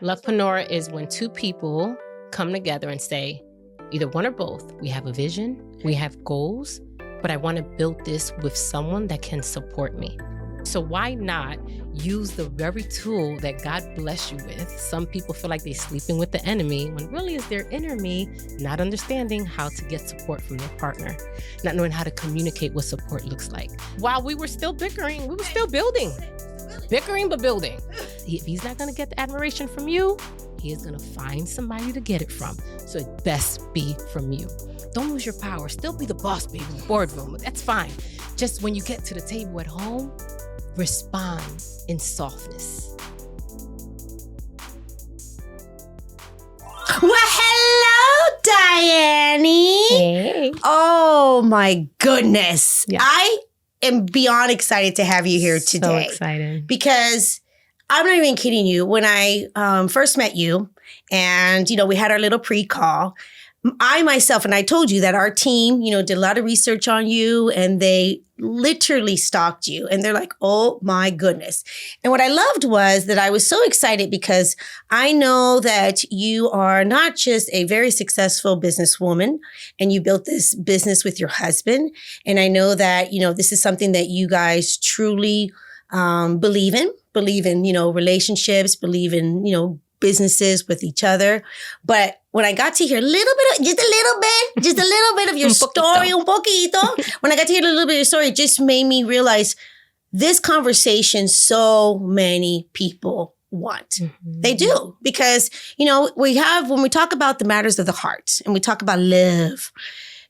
Lovepreneur is when two people come together and say, either one or both, we have a vision, we have goals, but I want to build this with someone that can support me. So why not use the very tool that God bless you with? Some people feel like they're sleeping with the enemy when really it's their enemy, not understanding how to get support from their partner, not knowing how to communicate what support looks like. While we were still bickering, we were still building. Bickering but building. If he's not going to get the admiration from you, he is going to find somebody to get it from. So it best be from you. Don't lose your power. Still be the boss, baby, in the boardroom. That's fine. Just when you get to the table at home, respond in softness. Well, hello, Dhayany. Hey. Oh, my goodness. Yeah. I am beyond excited to have you here today. So excited. Because I'm not even kidding you. When I first met you and, we had our little pre-call, I myself, and I told you that our team, did a lot of research on you and they literally stalked you. And they're like, oh my goodness. And what I loved was that I was so excited because I know that you are not just a very successful businesswoman and you built this business with your husband. And I know that, this is something that you guys truly believe in, relationships, believe in, businesses with each other. But when I got to hear just a little bit of your story, un poquito. When I got to hear a little bit of your story, it just made me realize this conversation so many people want. Mm-hmm. They do. Because, when we talk about the matters of the heart and we talk about love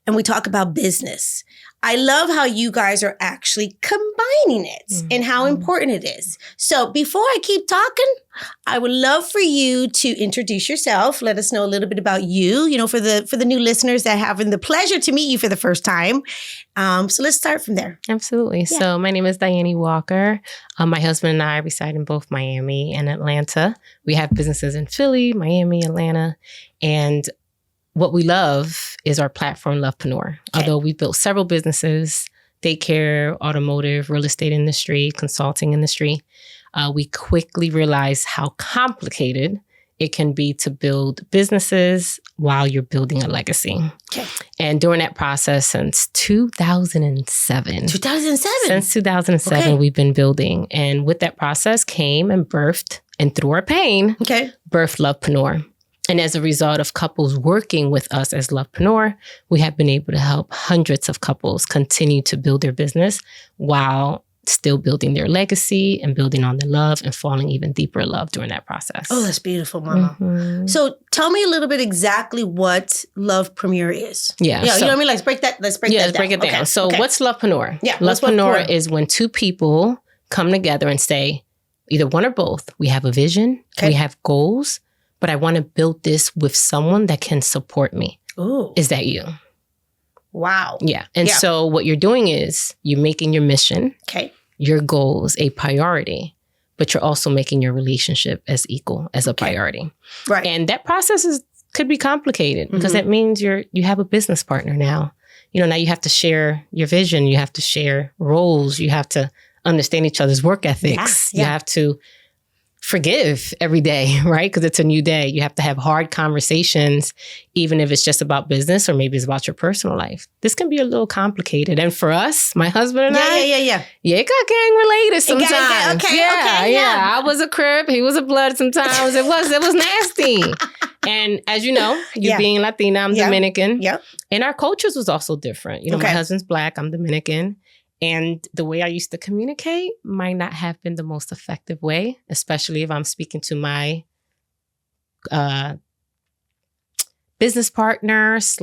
and we talk about business, I love how you guys are actually combining it and how important it is. So before I keep talking, I would love for you to introduce yourself. Let us know a little bit about you, for the new listeners that having the pleasure to meet you for the first time. So let's start from there. Absolutely. Yeah. So my name is Dhayany Walker. My husband and I reside in both Miami and Atlanta. We have businesses in Philly, Miami, Atlanta, and what we love is our platform, Lovepreneur. Okay. Although we've built several businesses, daycare, automotive, real estate industry, consulting industry, we quickly realized how complicated it can be to build businesses while you're building a legacy. Okay. And during that process, since 2007. Since 2007, okay. We've been building. And with that process came and birthed, and through our pain, birthed Lovepreneur. And as a result of couples working with us as Lovepreneur, we have been able to help hundreds of couples continue to build their business while still building their legacy and building on their love and falling even deeper in love during that process. Oh, that's beautiful, Mama. Mm-hmm. So tell me a little bit exactly what Lovepreneur is. Yeah. You know what I mean? Let's break that down. Break it down. Okay. So what's Lovepreneur? Yeah. Lovepreneur is when two people come together and say, either one or both, we have a vision, we have goals, but I want to build this with someone that can support me. Ooh. Is that you? Wow. Yeah. And so what you're doing is you're making your mission, your goals a priority, but you're also making your relationship as equal as a priority. Right. And that process could be complicated because that means you have a business partner now. Now you have to share your vision. You have to share roles. You have to understand each other's work ethics. You have to forgive every day, right? Because it's a new day. You have to have hard conversations, even if it's just about business or maybe it's about your personal life. This can be a little complicated. And for us, my husband and I, it got gang related sometimes. I was a Crip, he was a Blood sometimes. It was nasty. And as you know, you being Latina, I'm Dominican. Yep. And our cultures was also different. My husband's Black, I'm Dominican. And the way I used to communicate might not have been the most effective way, especially if I'm speaking to my business partner /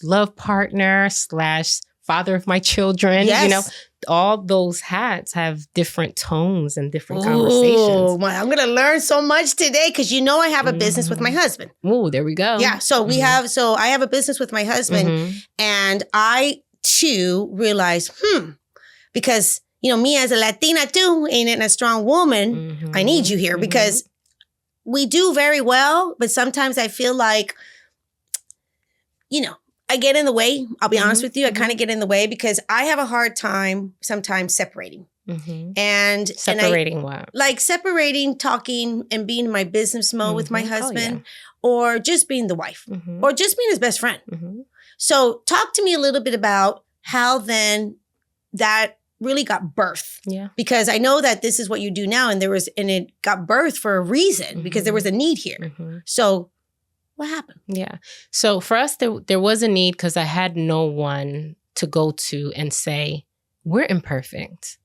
love partner / father of my children. Yes. All those hats have different tones and different conversations. Oh, I'm going to learn so much today because I have a business with my husband. Oh, there we go. Yeah. So I have a business with my husband and I too realized, because, me as a Latina too, and a strong woman, I need you here because we do very well, but sometimes I feel like, I get in the way. I'll be honest with you. I kind of get in the way because I have a hard time sometimes separating. And separating what? Like separating, talking, and being in my business mode with my husband, or just being the wife, or just being his best friend. So talk to me a little bit about how then that really got birth. Yeah. Because I know that this is what you do now, and it got birth for a reason, because there was a need here. So what happened? Yeah. So for us, there was a need because I had no one to go to and say, we're imperfect.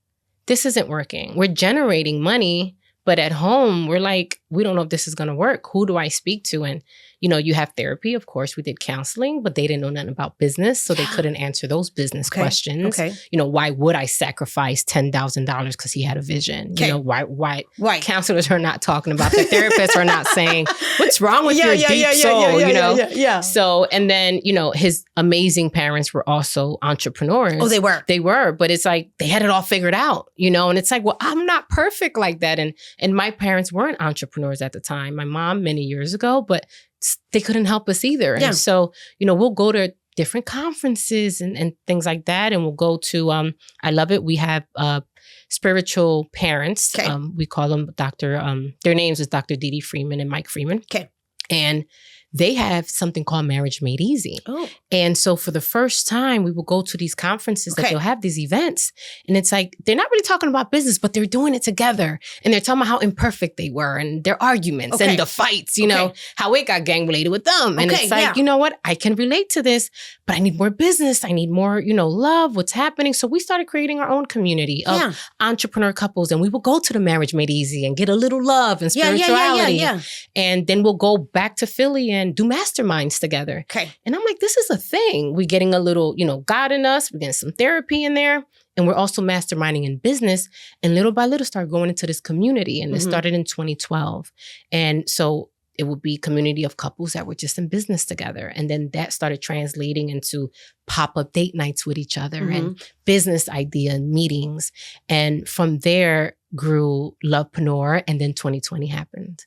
This isn't working. We're generating money, but at home, we're like, we don't know if this is going to work. Who do I speak to? And, you have therapy. Of course, we did counseling, but they didn't know nothing about business. So they couldn't answer those business questions. Why would I sacrifice $10,000 because he had a vision? Why counselors are not talking about that. Therapists are not saying, what's wrong with your deep soul? So, and then, his amazing parents were also entrepreneurs. Oh, they were. They were, but it's like, they had it all figured out, and it's like, well, I'm not perfect like that. And my parents weren't entrepreneurs at the time. My mom many years ago, but they couldn't help us either. And so, we'll go to different conferences and things like that. And we'll go to, I love it. We have spiritual parents. We call them their names is Dr. Dee Freeman and Mike Freeman. And they have something called Marriage Made Easy. And so for the first time, we will go to these conferences that they'll have these events. And it's like, they're not really talking about business, but they're doing it together. And they're talking about how imperfect they were and their arguments and the fights, how it got gang related with them. And it's like, you know what? I can relate to this, but I need more business. I need more, love, what's happening. So we started creating our own community of entrepreneur couples. And we will go to the Marriage Made Easy and get a little love and spirituality. And then we'll go back to Philly and do masterminds together. And I'm like, this is a thing. We're getting a little, God in us. We're getting some therapy in there. And we're also masterminding in business. And little by little start going into this community. And it started in 2012. And so it would be community of couples that were just in business together. And then that started translating into pop-up date nights with each other and business idea meetings. And from there grew Lovepreneur. And then 2020 happened.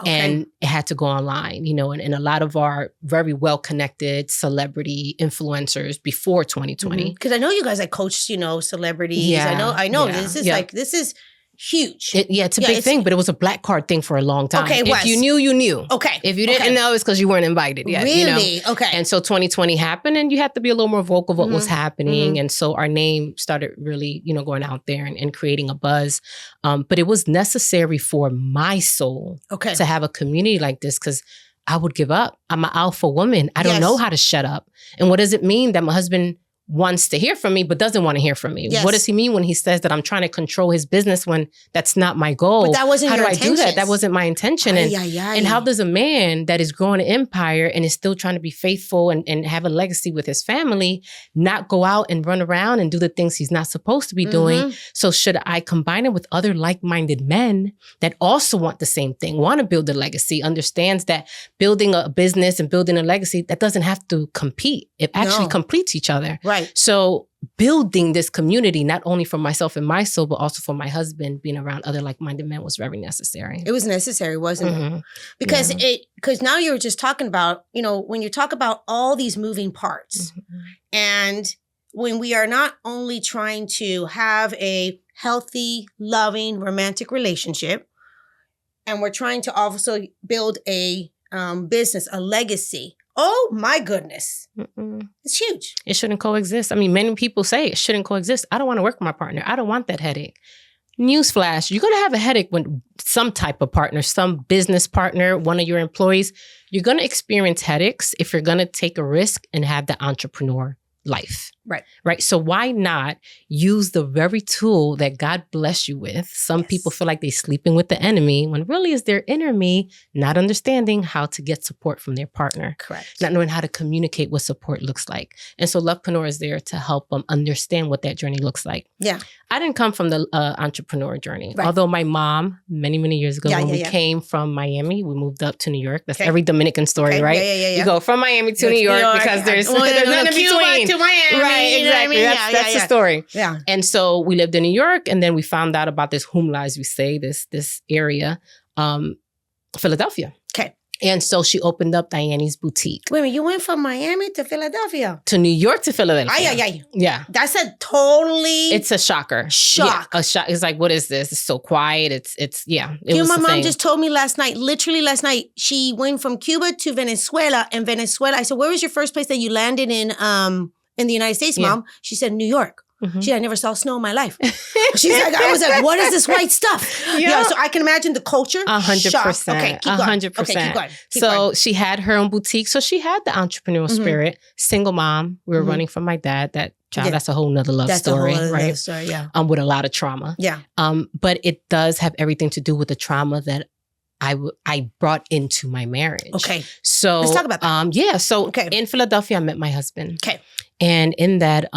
And it had to go online, and a lot of our very well-connected celebrity influencers before 2020. Because I know you guys coached, celebrities. I know. This is this is huge. It's a big thing, but it was a black card thing for a long time. If you knew, you knew. If you didn't know, it's because you weren't invited yet. Really? And so 2020 happened, and you had to be a little more vocal of what was happening. And so our name started really, going out there and creating a buzz. But it was necessary for my soul to have a community like this, because I would give up. I'm an alpha woman. I don't know how to shut up. And what does it mean that my husband wants to hear from me, but doesn't want to hear from me? What does he mean when he says that I'm trying to control his business when that's not my goal? But that wasn't your intention. How do I do that? That wasn't my intention. And how does a man that is growing an empire and is still trying to be faithful and have a legacy with his family not go out and run around and do the things he's not supposed to be doing? So should I combine it with other like-minded men that also want the same thing, want to build a legacy, understands that building a business and building a legacy, that doesn't have to compete. It actually completes each other. So building this community, not only for myself and my soul, but also for my husband, being around other like-minded men was very necessary. It was necessary, wasn't it? Because now you were just talking about, when you talk about all these moving parts, and when we are not only trying to have a healthy, loving, romantic relationship, and we're trying to also build a business, a legacy. Oh my goodness. It's huge. It shouldn't coexist. I mean, many people say it shouldn't coexist. I don't want to work with my partner. I don't want that headache. Newsflash, you're going to have a headache with some type of partner, some business partner, one of your employees. You're going to experience headaches if you're going to take a risk and have the entrepreneur life. Right. So why not use the very tool that God bless you with? Some people feel like they're sleeping with the enemy when really is their inner me, not understanding how to get support from their partner. Not knowing how to communicate what support looks like. And so Lovepreneur is there to help them understand what that journey looks like. I didn't come from the entrepreneur journey. Although my mom, many, many years ago, when we came from Miami, we moved up to New York. That's every Dominican story, right? You go from Miami to New York because there's nothing in between. To Miami. Right. Exactly. That's the story. And so we lived in New York, and then we found out about this Humla, as we say, this area, Philadelphia. And so she opened up Dhayany's boutique. Wait a minute, you went from Miami to Philadelphia? To New York to Philadelphia. Ay. Yeah. That's a totally... It's a shocker. Shock. Yeah, a shock. It's like, what is this? It's so quiet. It my mom just told me literally last night, she went from Cuba to Venezuela. And Venezuela, I said, where was your first place that you landed in the United States, Mom? She said, New York. Mm-hmm. She said, I never saw snow in my life. She's like, I was like, what is this white stuff? Yeah. So I can imagine the culture. 100%. Okay, keep going. 100%. Okay, keep going. So she had her own boutique. So she had the entrepreneurial spirit. Single mom. We were running from my dad. That's a whole nother love story, right? Love story, yeah. With a lot of trauma. Yeah. But it does have everything to do with the trauma that I brought into my marriage. Okay. So let's talk about that. So in Philadelphia, I met my husband. Okay. And in that,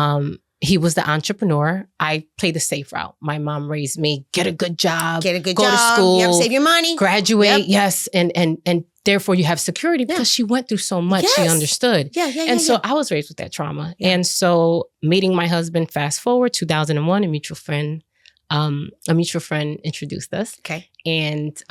he was the entrepreneur. I played the safe route. My mom raised me, get a good job, go to school, save your money, graduate. Yes. And therefore you have security because she went through so much. Yes. She understood. So I was raised with that trauma. Yeah. And so meeting my husband, fast forward 2001, a mutual friend introduced us. Okay. And,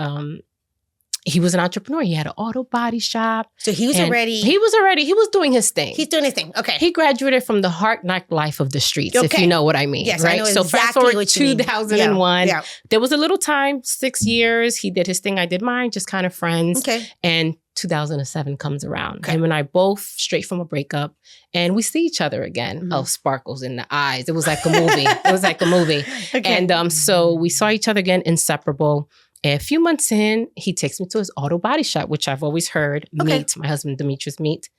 he was an entrepreneur. He had an auto body shop. So he was doing his thing. He's doing his thing. Okay. He graduated from the hard knock life of the streets, if you know what I mean. Yes, right? I know so exactly fast forward what you 2001. Yeah. There was a little time, 6 years. He did his thing. I did mine, just kind of friends. Okay. And 2007 comes around. Okay. Him and I both straight from a breakup. And we see each other again. Mm-hmm. Oh, sparkles in the eyes. It was like a movie. Okay. And so we saw each other again, inseparable. And a few months in, he takes me to his auto body shop, which I've always heard. My husband, Demetrius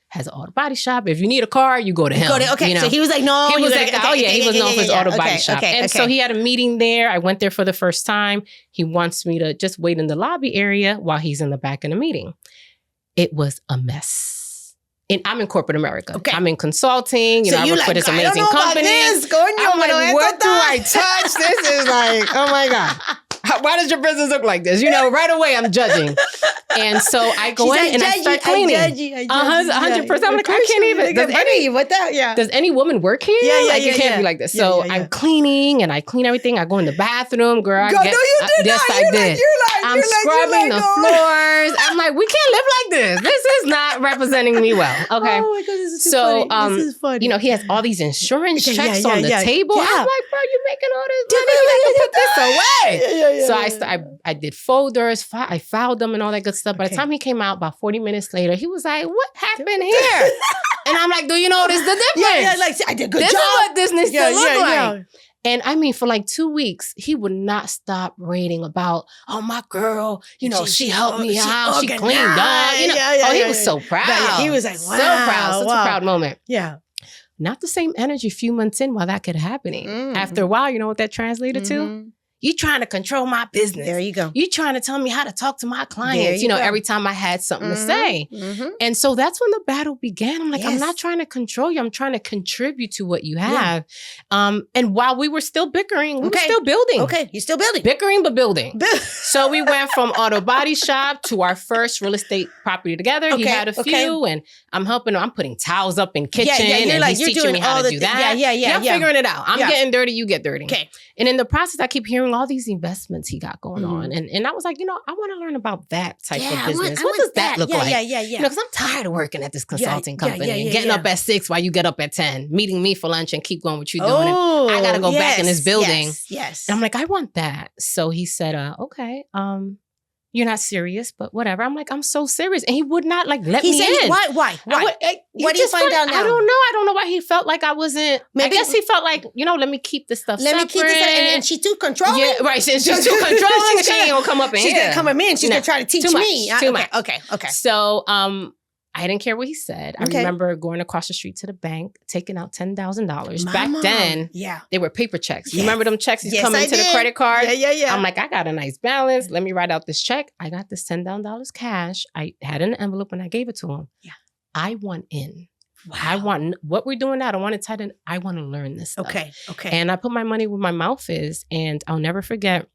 has an auto body shop. If you need a car, you go to him. So he was like, no. He was like, he was known for his auto body shop. And so he had a meeting there. I went there for the first time. He wants me to just wait in the lobby area while he's in the back in the meeting. It was a mess. And I'm in corporate America. Okay. I'm in consulting. I work for this amazing company. I'm like, what do I touch? This is like, oh my God. Why does your business look like this? Right away I'm judging. And so I go in and I start cleaning. 100%. I'm like, I can't even. Does any woman work here? You can't be like this. So I'm cleaning and I clean everything. I go in the bathroom, girl. No, you did yes, not. I did. I'm scrubbing the floors. I'm like, we can't live like this. This is not representing me well. Okay. Oh my God, this is funny. This is funny. He has all these insurance checks on the table. I'm like, bro, you're making all this money. I can put this away. So I did folders, I filed them and all that good stuff. By the time he came out, about 40 minutes later, he was like, what happened here? And I'm like, do you notice the difference? Like, I did a good job. This is what this needs to look like. And I mean, for like 2 weeks, he would not stop rating about, oh, my girl, she helped me out. She cleaned up. He was so proud. He was like, wow. So proud. Such a proud moment. Yeah. Not the same energy a few months in while that could happening. Mm-hmm. After a while, you know what that translated to? You trying to control my business. There you go. You trying to tell me how to talk to my clients, every time I had something to say. Mm-hmm. And so that's when the battle began. I'm like, I'm not trying to control you. I'm trying to contribute to what you have. Yeah. And while we were still bickering, we were still building. Okay, you're still building. Bickering, but building. So we went from auto body shop to our first real estate property together. He had a few and I'm helping him. I'm putting towels up in kitchen and he's teaching me how to do that. I'm figuring it out. I'm getting dirty, you get dirty. Okay. And in the process, I keep hearing all these investments he got going on. And I was like, I want to learn about that type of business. What does that look like? Because I'm tired of working at this consulting company and getting up at 6 while you get up at 10, meeting me for lunch and keep going what you're doing. And I got to go back in this building. Yes. And I'm like, I want that. So he said, okay, you're not serious, but whatever. I'm like, I'm so serious. And he would not let me in. Why? What do you find out now? I don't know. I don't know why he felt like I wasn't. I guess he felt like, let me keep this stuff separate. And she's too controlling. Yeah, right. She's too controlling. She ain't gonna come up in here. She's gonna come in. She's gonna try to teach me. Too much. Okay. So, I didn't care what he said. I remember going across the street to the bank, taking out $10,000. Back then, they were paper checks. You remember them checks? You come into the credit card. Yeah. I'm like, I got a nice balance. Let me write out this check. I got this $10,000 cash. I had an envelope and I gave it to him. Yeah. I want in. Wow. I want what we're doing now. I don't want to tighten. I want to learn this stuff. Okay. And I put my money where my mouth is. And I'll never forget.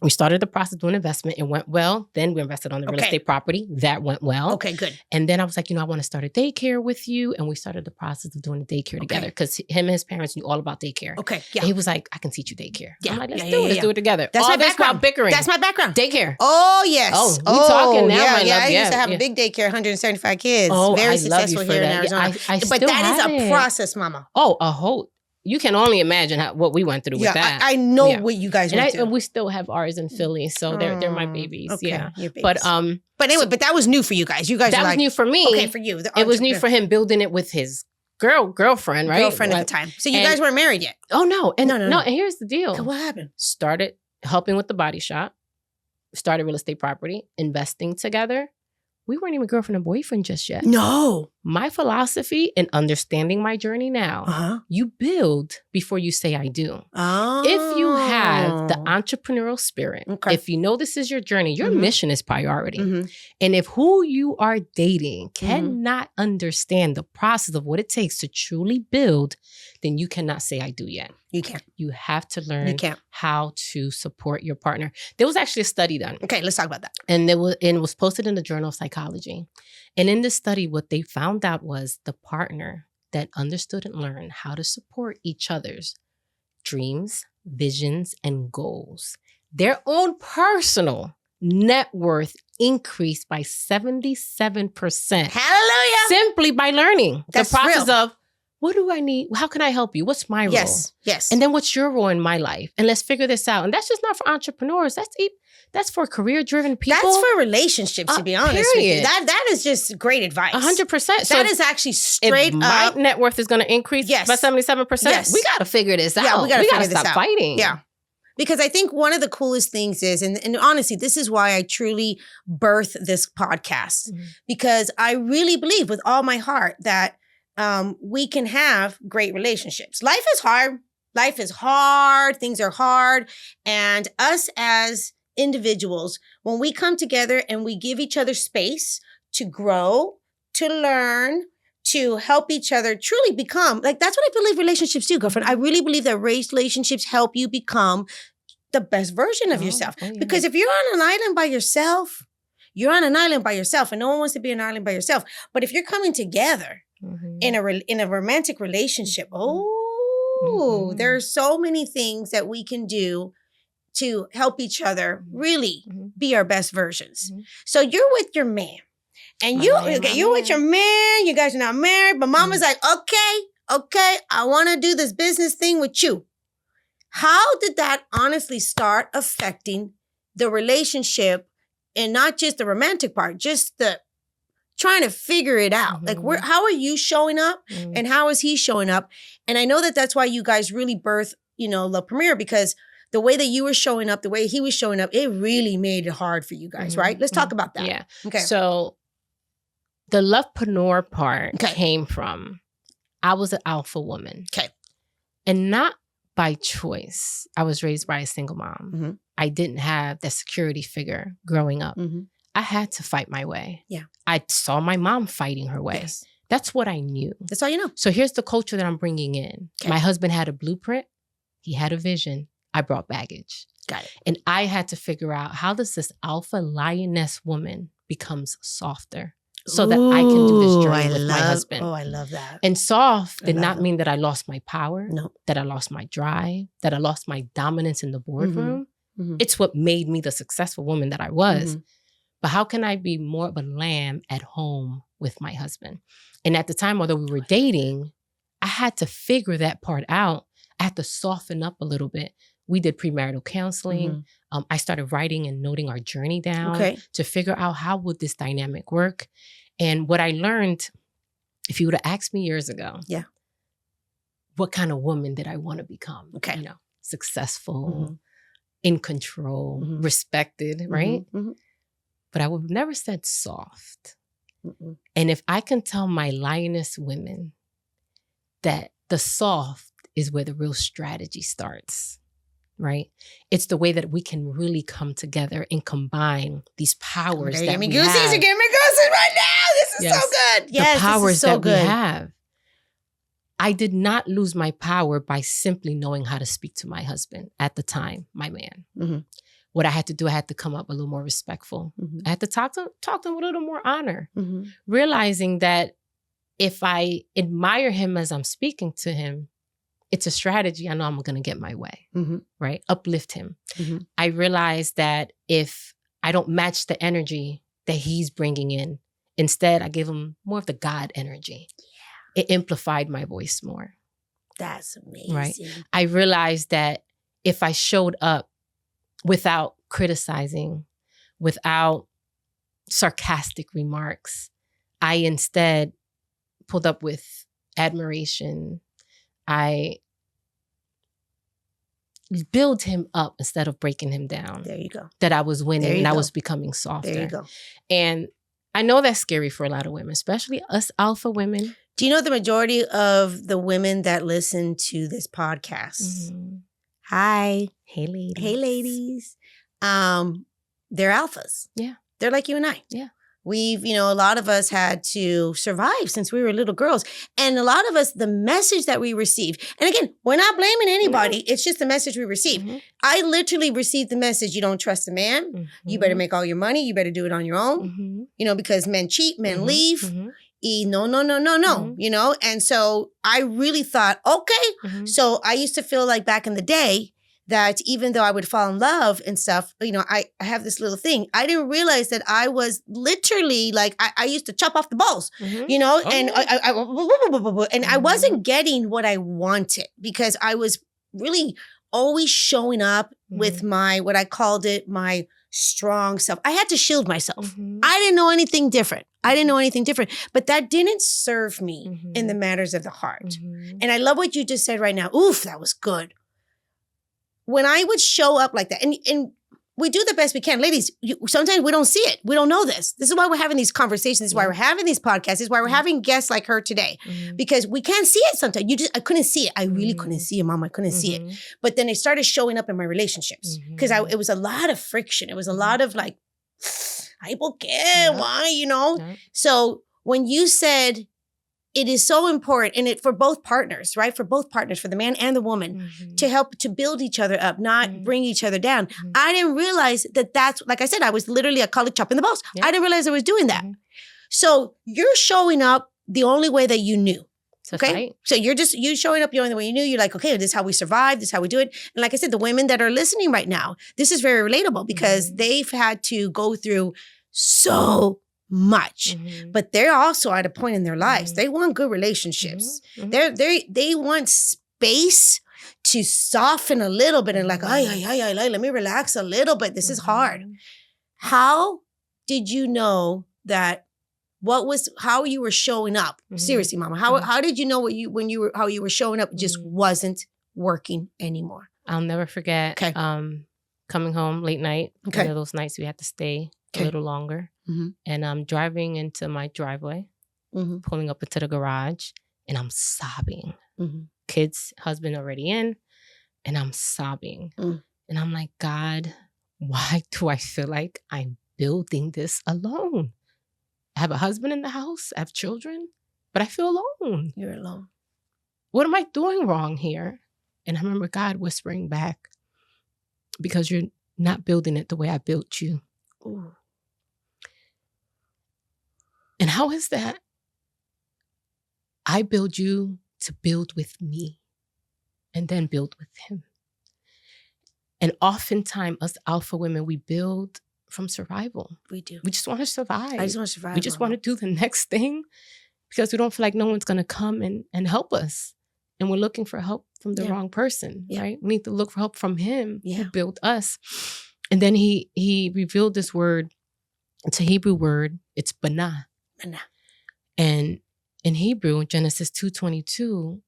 We started the process of doing investment. It went well. Then we invested on the real estate property. That went well. Okay, good. And then I was like, I want to start a daycare with you. And we started the process of doing the daycare together because him and his parents knew all about daycare. Okay, yeah. And he was like, I can teach you daycare. Yeah. I'm like, let's do it. Let's do it together. That's all my this background. while bickering. That's my background. Daycare. Oh, yes. Oh, we talking now, my love. I used to have a big daycare, 175 kids. Oh, very I successful love you here for in that. Arizona. I but that is a process, Mama. Oh, a whole. You can only imagine what we went through with that. I know what you guys went through. And we still have ours in Philly, so they're my babies. Okay, yeah, your babies. but anyway, but that was new for you guys. You guys that were was like, new for me. Okay, for you. It was new for him building it with his girlfriend, right? Girlfriend at the time. So you guys weren't married yet. Oh no, and no. And here's the deal. So what happened? Started helping with the body shop. Started real estate property, investing together. We weren't even girlfriend and boyfriend just yet. No. My philosophy and understanding my journey now, you build before you say I do. Oh. If you have the entrepreneurial spirit, if you know this is your journey, your mission is priority. And if who you are dating cannot understand the process of what it takes to truly build, then you cannot say I do yet. You can't. You have to learn how to support your partner. There was actually a study done. Okay, let's talk about that. And it was posted in the Journal of Psychology. And in this study, what they found out was the partner that understood and learned how to support each other's dreams, visions, and goals, their own personal net worth increased by 77%. Hallelujah! Simply by learning That's the process real. of, what do I need? How can I help you? What's my role? Yes. And then what's your role in my life? And let's figure this out. And that's just not for entrepreneurs. That's for career-driven people. That's for relationships, to be honest with you. That is just great advice. 100%. That is actually straight if up. my net worth is going to increase by 77%, we got to figure this out. Yeah, we got to stop fighting. Yeah. Because I think one of the coolest things is, and honestly, this is why I truly birthed this podcast. Because I really believe with all my heart that we can have great relationships. Life is hard. Life is hard. Things are hard. And us as individuals, when we come together and we give each other space to grow, to learn, to help each other truly become, like, that's what I believe relationships do, girlfriend. I really believe that relationships help you become the best version of yourself. Because if you're on an island by yourself, you're on an island by yourself, and no one wants to be on an island by yourself. But if you're coming together in a romantic relationship, there are so many things that we can do to help each other really be our best versions. So you're with your man. And you're with your man, you guys are not married, but mama's like, okay, I want to do this business thing with you. How did that honestly start affecting the relationship, and not just the romantic part, just the trying to figure it out? Like, how are you showing up and how is he showing up? And I know that that's why you guys really birthed, Lovepreneur, because the way that you were showing up, the way he was showing up, it really made it hard for you guys, right? Let's talk about that. Yeah. Okay. So the Lovepreneur part came from, I was an alpha woman. Okay. And not by choice. I was raised by a single mom. I didn't have that security figure growing up. I had to fight my way. Yeah. I saw my mom fighting her way. Yes. That's what I knew. That's all you know. So here's the culture that I'm bringing in. Okay. My husband had a blueprint. He had a vision. I brought baggage. Got it. And I had to figure out, how does this alpha lioness woman becomes softer so that I can do this journey with my husband? Oh, I love that. And soft did not mean that I lost my power, No. that I lost my drive, that I lost my dominance in the boardroom. It's what made me the successful woman that I was. But how can I be more of a lamb at home with my husband? And at the time, although we were dating, I had to figure that part out. I had to soften up a little bit. We did premarital counseling. I started writing and noting our journey down to figure out how would this dynamic work. And what I learned, if you would have asked me years ago, what kind of woman did I want to become? Successful, in control, respected, right? But I would have never said soft. And if I can tell my lioness women that the soft is where the real strategy starts, right? It's the way that we can really come together and combine these powers that we have. You're giving me goosies right now. This is so good. Yes, the powers this is so that good. we have. I did not lose my power by simply knowing how to speak to my husband at the time, my man. what I had to do, I had to come up a little more respectful. Mm-hmm. I had to talk to him with a little more honor, Mm-hmm. realizing that if I admire him as I'm speaking to him, it's a strategy. I know I'm going to get my way, Mm-hmm. right? Uplift him. Mm-hmm. I realized that if I don't match the energy that he's bringing in, instead I give him more of the God energy. Yeah. It amplified my voice more. That's amazing. Right? I realized that if I showed up without criticizing, without sarcastic remarks, I instead pulled up with admiration. I build him up instead of breaking him down. There you go. That I was winning and I was becoming softer. There you go. And I know that's scary for a lot of women, especially us alpha women. Do you know the majority of the women that listen to this podcast? Mm-hmm. Hi. Hey, ladies. Hey, ladies. They're alphas. Yeah. They're like you and I. Yeah. We've, a lot of us had to survive since we were little girls. And a lot of us, the message that we received, and again, we're not blaming anybody. Mm-hmm. It's just the message we received. Mm-hmm. I literally received the message, you don't trust a man. Mm-hmm. You better make all your money. You better do it on your own. Mm-hmm. Because men cheat, men leave. Mm-hmm. No. Mm-hmm. And so I really thought, okay. So I used to feel like back in the day that even though I would fall in love and stuff, I have this little thing. I didn't realize that I was literally like, I used to chop off the balls, and I wasn't getting what I wanted because I was really always showing up with my, what I called it, my strong self. I had to shield myself. I didn't know anything different. But that didn't serve me in the matters of the heart. And I love what you just said right now. Oof, that was good. When I would show up like that, and we do the best we can. Ladies, sometimes we don't see it. We don't know this. This is why we're having these conversations. This is why we're having these podcasts. This is why we're having guests like her today. Because we can't see it sometimes. I couldn't see it. I really couldn't see it, Mom. I couldn't see it. But then it started showing up in my relationships. Because it was a lot of friction. It was a lot of like, ay, ¿por qué? Why? So when you said, it is so important, and for both partners, right? For both partners, for the man and the woman, to help to build each other up, not bring each other down. I didn't realize that's, like I said, I was literally a colleague chopping the balls. Yeah. I didn't realize I was doing that. So you're showing up the only way that you knew. That's okay? Right. So you're showing up the only way you knew. You're like, okay, this is how we survive. This is how we do it. And like I said, the women that are listening right now, this is very relatable because they've had to go through so much, but they're also at a point in their lives. They want good relationships. They want space to soften a little bit and like, ay, let me relax a little bit. This is hard. How did you know that? How you were showing up? Seriously, Mama, how did you know how you were showing up just wasn't working anymore? I'll never forget. Okay. Coming home late night. Okay. One of those nights we had to stay a little longer. And I'm driving into my driveway, pulling up into the garage, and I'm sobbing. Kids, husband already in, and I'm sobbing. And I'm like, God, why do I feel like I'm building this alone? I have a husband in the house, I have children, but I feel alone. You're alone. What am I doing wrong here? And I remember God whispering back, because you're not building it the way I built you. Ooh. And how is that? I build you to build with me and then build with him. And oftentimes, us alpha women, we build from survival. We do. We just want to survive. I just want to survive. We just want to do the next thing because we don't feel like no one's going to come and help us. And we're looking for help from the wrong person, right? We need to look for help from him who built us. And then he revealed this word. It's a Hebrew word. It's banah. And in Hebrew, in Genesis 2:22,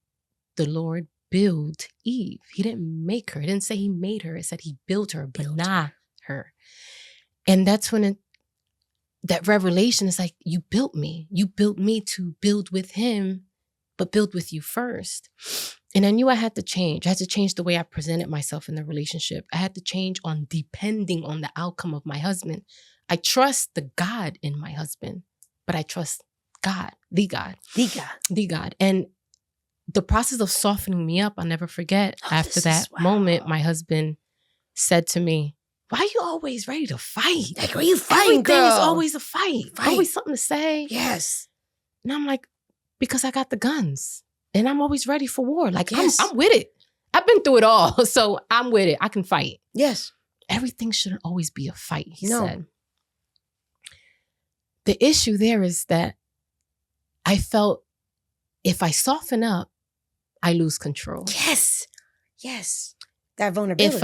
the Lord built Eve. He didn't make her. It didn't say he made her. It said he built her, banah her. And that's when that revelation is like, you built me. You built me to build with him, but build with you first. And I knew I had to change. I had to change the way I presented myself in the relationship. I had to change on depending on the outcome of my husband. I trust the God in my husband, but I trust God, the God. And the process of softening me up, I'll never forget. After that moment, my husband said to me, why you always ready to fight? Like, where you fighting, Everything girl? is always a fight. Always something to say. Yes. And I'm like, because I got the guns and I'm always ready for war. Like, Yes. I'm with it. I've been through it all. So I'm with it. I can fight. Yes. Everything shouldn't always be a fight, he No. said. The issue there is that I felt if I soften up, I lose control. Yes. Yes. That vulnerability.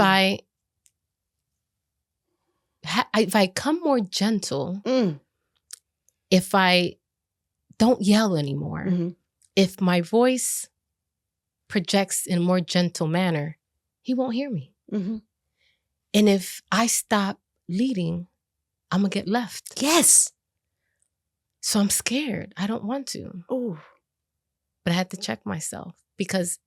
If I come more gentle, Mm. if I don't yell anymore, Mm-hmm. if my voice projects in a more gentle manner, he won't hear me. Mm-hmm. And if I stop leading, I'm going to get left. Yes. So I'm scared. I don't want to. Oh. But I had to check myself because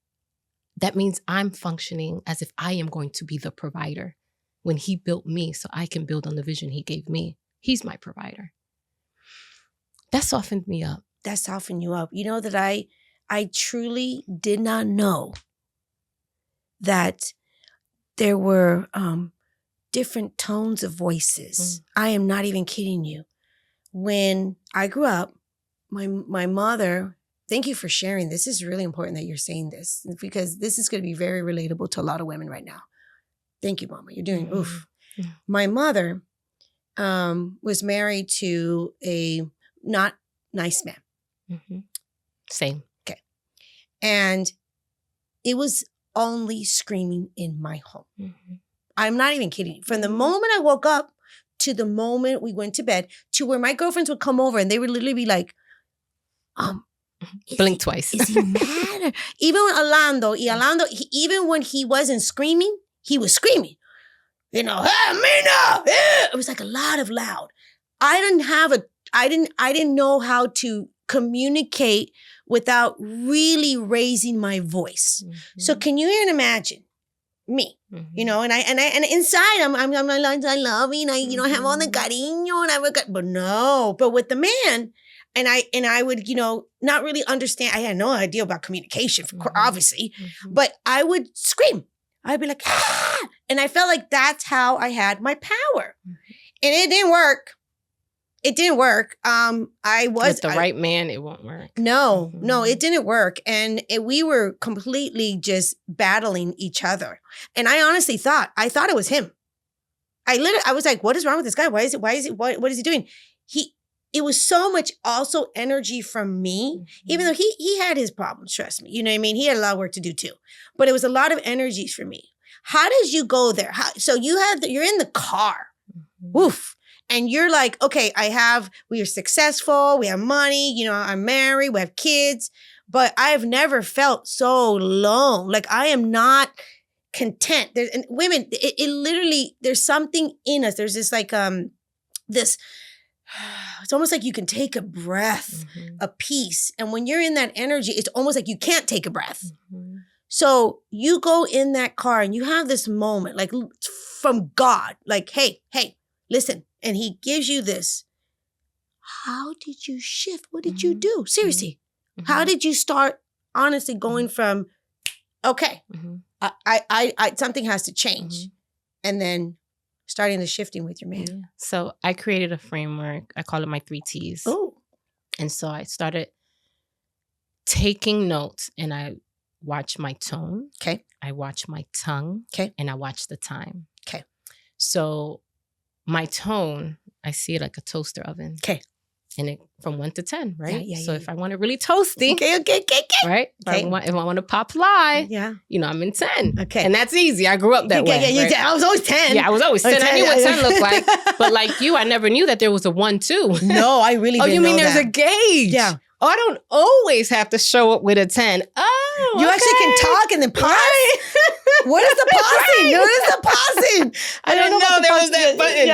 that means I'm functioning as if I am going to be the provider when he built me so I can build on the vision he gave me. He's my provider. That softened me up. That softened you up. You know that I truly did not know that there were different tones of voices. I am not even kidding you. When I grew up, my mother, thank you for sharing. This is really important that you're saying this because this is going to be very relatable to a lot of women right now. Thank you, Mama. You're doing oof. Mm-hmm. My mother was married to a not nice man. Mm-hmm. Same. Okay. And it was only screaming in my home. Mm-hmm. I'm not even kidding. From the moment I woke up to the moment we went to bed to where my girlfriends would come over and they would literally be like, blink twice. Is he mad? Even Orlando, even when he wasn't screaming, he was screaming. You know, hey, Mina! It was like a lot of loud. I didn't know how to communicate without really raising my voice. Mm-hmm. So can you even imagine me? Mm-hmm. You know, and inside I'm loving, I have all the cariño and but with the man, and I would, not really understand. I had no idea about communication, obviously, but I would scream. I'd be like, ah! And I felt like that's how I had my power. And it didn't work. It didn't work. With the right man, it won't work. No, it didn't work. And we were completely just battling each other. And I honestly thought it was him. I was like, what is wrong with this guy? What is he doing? It was so much also energy from me, even though he had his problems, trust me. You know what I mean? He had a lot of work to do too. But it was a lot of energies for me. How did you go there? So you're in the car. Woof. And you're like, okay, we are successful, we have money, I'm married, we have kids, but I have never felt so alone. Like I am not content. And women, it literally, there's something in us. There's this like, it's almost like you can take a breath, a peace. And when you're in that energy, it's almost like you can't take a breath. So you go in that car and you have this moment like from God, like, hey, listen. And he gives you this. How did you shift? What did you do? Seriously. How did you start honestly going from, okay, I something has to change. And then starting the shifting with your man. Yeah. So I created a framework. I call it my 3 T's. Oh. And so I started taking notes and I watch my tone. Okay. I watch my tongue. Okay. And I watch the time. Okay. So my tone, I see it like a toaster oven. Okay. And it from 1 to 10, right? Yeah, so if I want it really toasty, okay. Right? Okay. If I want to pop fly, I'm in 10. Okay. And that's easy. I grew up that way. Yeah, right? I was always 10. Yeah, I was always 10. I knew what 10 looked like. But like you, I never knew that there was a 1, 2. No, I really didn't know that. Oh, you mean there's a gauge? Yeah. Oh, I don't always have to show up with a 10. Oh, you actually can talk and then pause? Right. What is the pausing? What is the pausing? I didn't know there was that button.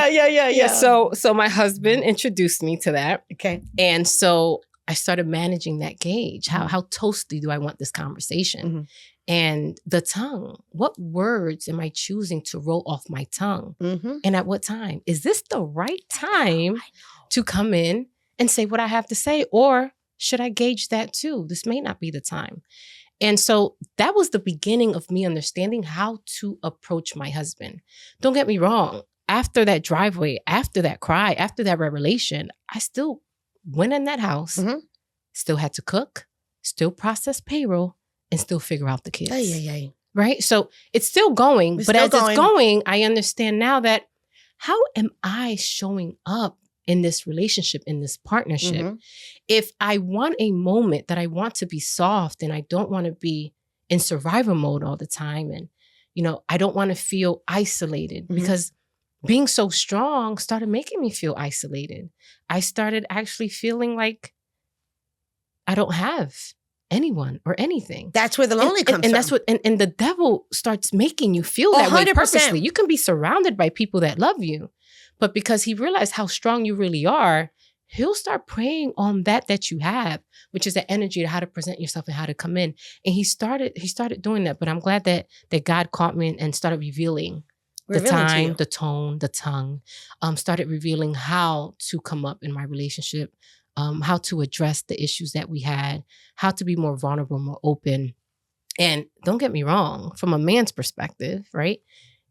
Yeah. So my husband introduced me to that. Okay. And so I started managing that gauge. How toasty do I want this conversation? And the tongue. What words am I choosing to roll off my tongue? And at what time? Is this the right time to come in and say what I have to say? Or should I gauge that too? This may not be the time. And so that was the beginning of me understanding how to approach my husband. Don't get me wrong. after that driveway, after that cry, after that revelation, I still went in that house, still had to cook, still process payroll, and still figure out the kids. Right? So it's still going, it's going, I understand now that how am I showing up in this relationship, in this partnership? If I want a moment that I want to be soft and I don't want to be in survival mode all the time, and, you know, I don't want to feel isolated because being so strong started making me feel isolated. I started actually feeling like I don't have anyone or anything. That's where the lonely comes and from. That's what, and the devil starts making you feel that 100%. Way purposely. You can be surrounded by people that love you, but because he realized how strong you really are, he'll start preying on that you have, which is the energy to how to present yourself and how to come in. And he started doing that. But I'm glad that God caught me and started revealing the time, the tone, the tongue, started revealing how to come up in my relationship, how to address the issues that we had, how to be more vulnerable, more open. And don't get me wrong, from a man's perspective, right?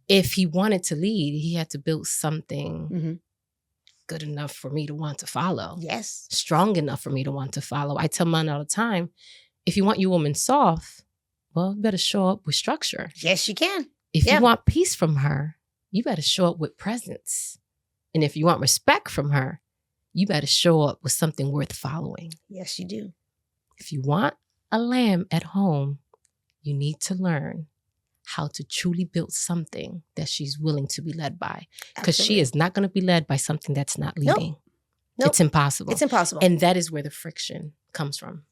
If he wanted to lead, he had to build something good enough for me to want to follow. Yes. Strong enough for me to want to follow. I tell men all the time, if you want your woman soft, well, you better show up with structure. Yes, you can. If you want peace from her, you better show up with presence. And if you want respect from her, you better show up with something worth following. Yes, you do. If you want a lamb at home, you need to learn how to truly build something that she's willing to be led by. Because she is not going to be led by something that's not leading. Nope. It's impossible. It's impossible. And that is where the friction comes from.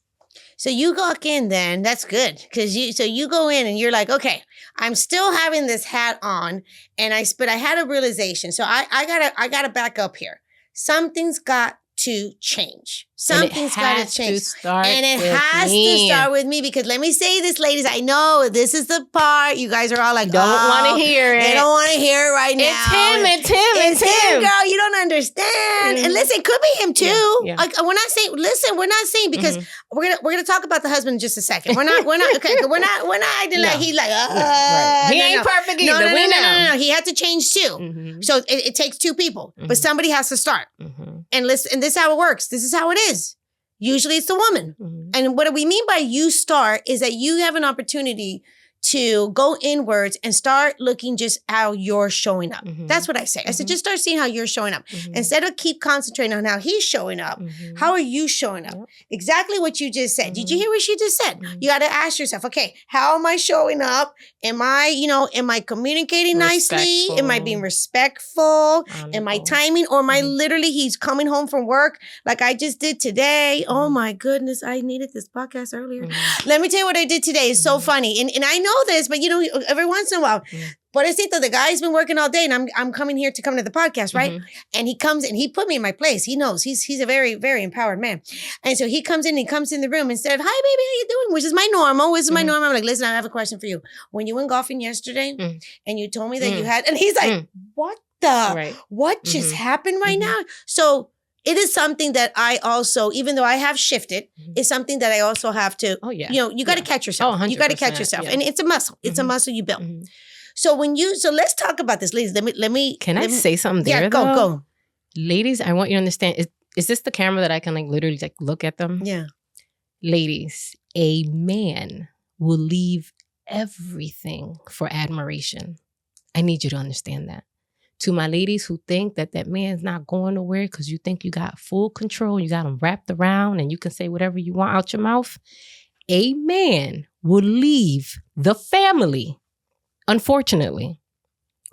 So you walk in then, that's good. Because you go in and you're like, okay, I'm still having this hat on. But I had a realization. So I gotta back up here. Something's got to change. Something's got to change. And it has to start with me, because let me say this, ladies. I know this is the part you guys are all like, don't want to hear it. They don't want to hear it right now. It's him, girl. You don't understand. And listen, it could be him too. Yeah. We're not saying, because we're gonna talk about the husband in just a second. We're not okay. We're not acting like he's like, right. He ain't perfect either. No. He had to change too. So it takes two people, but somebody has to start. And listen, and this is how it works. This is how it is. Usually it's the woman. And what we mean by you start is that you have an opportunity to go inwards and start looking just how you're showing up. That's what I say. I said, just start seeing how you're showing up. Instead of keep concentrating on how he's showing up, how are you showing up? Exactly what you just said. Did you hear what she just said? You got to ask yourself, okay, how am I showing up? Am I communicating nicely? Am I being respectful? Am I timing? Or am I literally, he's coming home from work like I just did today? Oh my goodness, I needed this podcast earlier. Let me tell you what I did today. It's so funny. And I know this, but every once in a while, Pobrecito, the guy's been working all day, and I'm coming here to come to the podcast, right? And he comes and he put me in my place. He knows he's a very, very empowered man. And so he comes in the room instead of, hi, baby, how you doing? Which is my normal. I'm like, listen, I have a question for you. When you went golfing yesterday and you told me that you had, and he's like, what just happened right now? So it is something that I also, even though I have shifted, it's something that I also have to, you got to catch yourself. You got to catch yourself. And it's a muscle. It's a muscle you build. So let's talk about this, ladies. Let me. Can I say something there? Yeah, go. Ladies, I want you to understand, is this the camera that I can literally look at them? Yeah. Ladies, a man will leave everything for admiration. I need you to understand that. To my ladies who think that man's not going nowhere because you think you got full control, you got him wrapped around and you can say whatever you want out your mouth, a man will leave the family, unfortunately,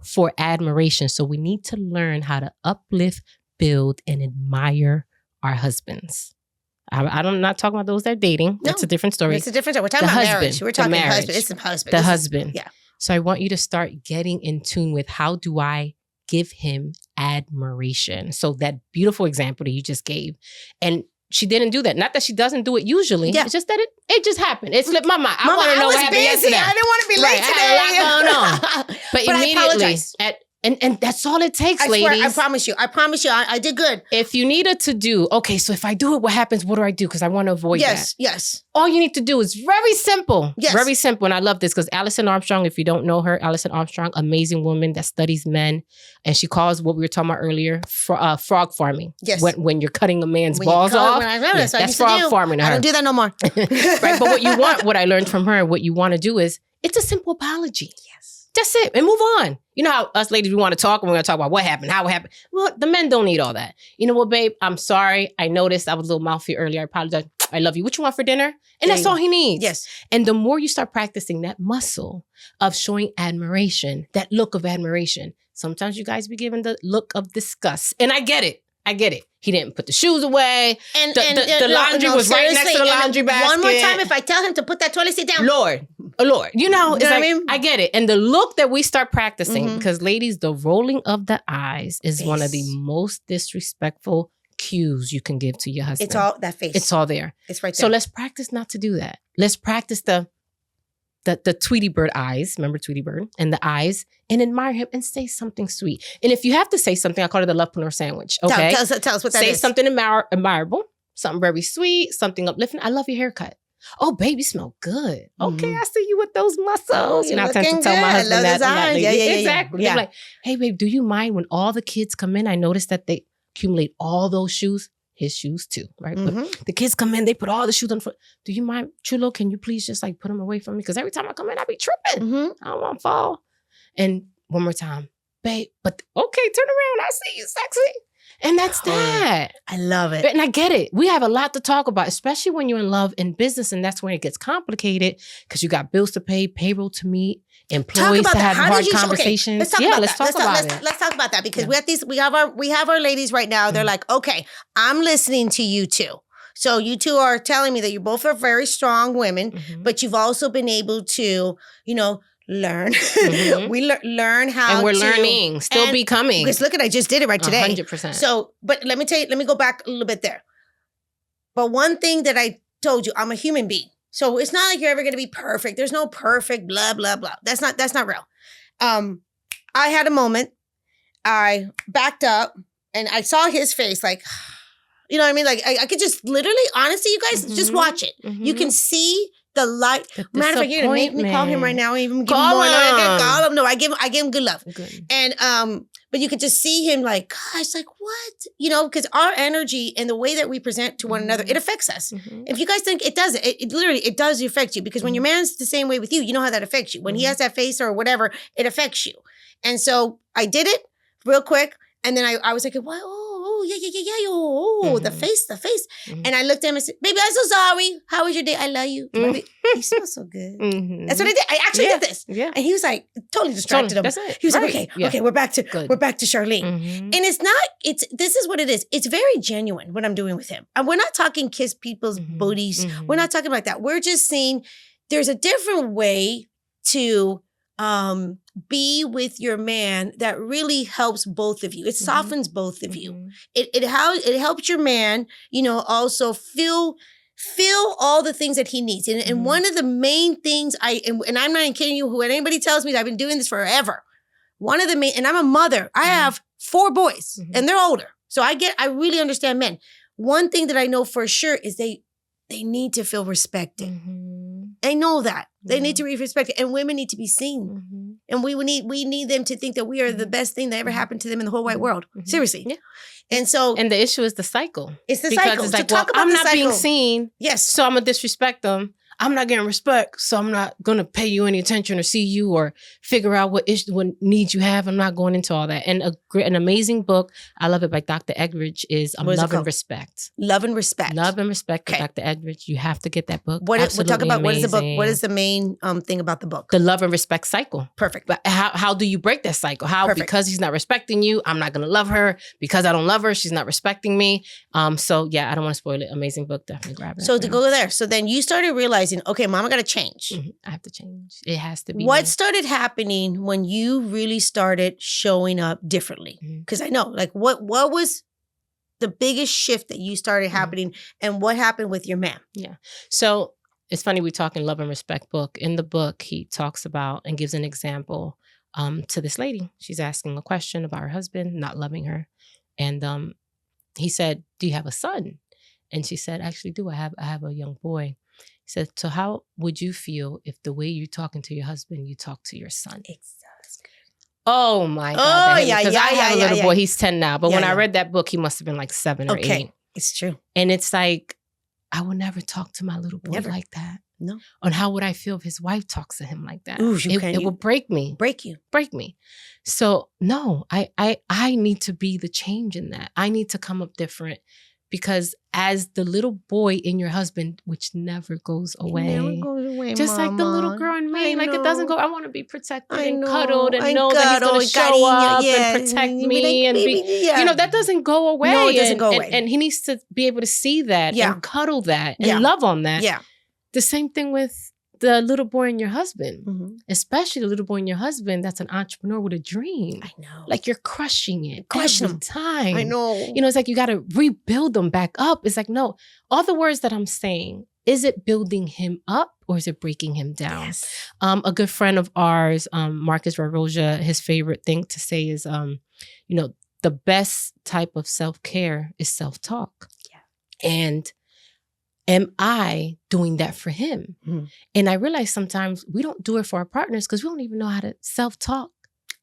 for admiration. So we need to learn how to uplift, build, and admire our husbands. I'm not talking about those that are dating. That's a different story. It's a different story. We're talking about marriage. We're talking husband. It's the husband. The husband. Yeah. So I want you to start getting in tune with, how do I give him admiration? So that beautiful example that you just gave. And she didn't do that. Not that she doesn't do it usually. Yeah. It's just that it just happened. It slipped my mind. I want to know what happened yesterday. I didn't want to be late today. I had a lot going on. But immediately, And that's all it takes, I ladies. swear, I promise you, I did good. If you need a to-do, okay, so if I do it, what happens? What do I do? Because I want to avoid that. Yes. All you need to do is very simple. Yes. Very simple. And I love this because Alison Armstrong, if you don't know her, Alison Armstrong, amazing woman that studies men. And she calls what we were talking about earlier, frog farming. Yes. When you're cutting a man's balls off. That's frog farming to her. I don't do that no more. Right. But what I learned from her, what you want to do is, it's a simple apology. Yes. That's it. And move on. You know how us ladies, we want to talk and we're going to talk about what happened, how it happened. Well, the men don't need all that. You know what, babe? I'm sorry. I noticed I was a little mouthy earlier. I apologize. I love you. What you want for dinner? And that's all he needs. Yes. And the more you start practicing that muscle of showing admiration, that look of admiration, sometimes you guys be given the look of disgust. And I get it. He didn't put the shoes away. And the laundry was right next to the laundry basket. One more time, if I tell him to put that toilet seat down. Lord. You know, it's what like, I mean? I get it. And the look that we start practicing, because ladies, the rolling of the eyes is one of the most disrespectful cues you can give to your husband. It's all that face. It's all there. It's right there. So let's practice not to do that. Let's practice the Tweety Bird eyes, remember Tweety Bird, and the eyes, and admire him and say something sweet. And if you have to say something, I call it the Lovepreneur sandwich. Okay, tell us what that is. Say something admirable, something very sweet, something uplifting. I love your haircut. Oh, baby, smell good. Okay, I see you with those muscles. I tend to tell my husband that. Yeah, exactly. Yeah. They're like, hey, babe, do you mind when all the kids come in? I noticed that they accumulate all those shoes. His shoes too, right? But the kids come in, they put all the shoes on the foot. Do you mind, Chulo, can you please just like put them away from me? Because every time I come in, I be tripping. I don't want to fall. And one more time, babe, but okay, turn around. I see you sexy. And that's that. I love it. And I get it. We have a lot to talk about, especially when you're in love and business. And that's when it gets complicated because you got bills to pay, payroll to meet, employees to have hard conversations. Let's talk about that. Let's talk about that because we have our ladies right now. They're like, okay, I'm listening to you two. So you two are telling me that you both are very strong women, but you've also been able to, learn. We learn how and we're learning, still becoming. Because look at, I just did it right today. 100%. So, but let me go back a little bit there. But one thing that I told you, I'm a human being. So it's not like you're ever going to be perfect. There's no perfect blah, blah, blah. That's not real. I had a moment. I backed up and I saw his face like, you know what I mean? Like I could just literally, honestly, you guys just watch it. You can see the light. Matter of fact, you're gonna make me call him right now. And even give him more. Call him. No, I give him good love. Good. And but you could just see him like, gosh, like what? Because our energy and the way that we present to one another, it affects us. If you guys think it doesn't, it literally it does affect you. Because when your man's the same way with you, you know how that affects you. When he has that face or whatever, it affects you. And so I did it real quick, and then I was like, what? Oh, the face. And I looked at him and said, baby, I'm so sorry. How was your day? I love you. Baby, you smell so good. That's what I did. I actually did this. Yeah. And he was like, totally distracted him. That's it. He was like, okay, we're back to Charlene. And this is what it is. It's very genuine what I'm doing with him. And we're not talking kiss people's booties. We're not talking like that. We're just saying there's a different way to be with your man that really helps both of you. It softens both of you. It helps your man, also feel all the things that he needs. And one of the main things and I'm not kidding you, when anybody tells me that I've been doing this forever, one of the main, and I'm a mother, I have 4 boys and they're older. So I really understand men. One thing that I know for sure is they need to feel respected. I know that. They need to be respected. And women need to be seen. And we need them to think that we are the best thing that ever happened to them in the whole wide world. Seriously. Yeah. And the issue is the cycle. It's the cycle. It's like, I'm not being seen. Yes. So I'm going to disrespect them. I'm not getting respect, so I'm not going to pay you any attention or see you or figure out what needs you have. I'm not going into all that. And an amazing book, I love it, by Dr. Eggridge, is Love and Respect. Love and Respect. Love and Respect by Dr. Eggridge. You have to get that book. We'll talk about what is the book? What is the main thing about the book? The love and respect cycle. Perfect. But how do you break that cycle? Because he's not respecting you, I'm not going to love her. Because I don't love her, she's not respecting me. So yeah, I don't want to spoil it. Amazing book. Definitely grab it. So to go there. So then you started realizing, okay, mama got to change. I have to change. It has to be. What started happening when you really started showing up differently? Because I know, like, what was the biggest shift that you started happening, and what happened with your man? Yeah. So it's funny, we talk in Love and Respect book. In the book, he talks about and gives an example to this lady. She's asking a question about her husband not loving her. And he said, do you have a son? And she said, actually do. I have a young boy. He said, so how would you feel if the way you're talking to your husband, you talk to your son? Exactly. Oh my God. Oh, yeah, Because I have a little boy, he's 10 now. But when I yeah. read that book, he must have been like 7 or 8. It's true. And it's like, I would never talk to my little boy Never. like that. No. And how would I feel if his wife talks to him like that? Ooh, it would break me. Break you. Break me. So no, I need to be the change in that. I need to come up different. Because as the little boy in your husband, which never goes away. It never goes away, just Mama. like the little girl in me. Like it doesn't go, I want to be protected and cuddled and know that he's going to show up and protect me and be, you know, that doesn't go away. No, it doesn't go away. And he needs to be able to see that and cuddle that and love on that. Yeah. The same thing with the little boy and your husband, especially the little boy and your husband that's an entrepreneur with a dream. I know. Like you're crushing it Crushing every them. time. I know. You know, it's like you got to rebuild them back up. It's like, no, all the words that I'm saying, is it building him up or is it breaking him down? Yes. A good friend of ours, Marcus Raroja, his favorite thing to say is, you know, the best type of self-care is self-talk. Yeah. And am I doing that for him? And I realize sometimes we don't do it for our partners because we don't even know how to self-talk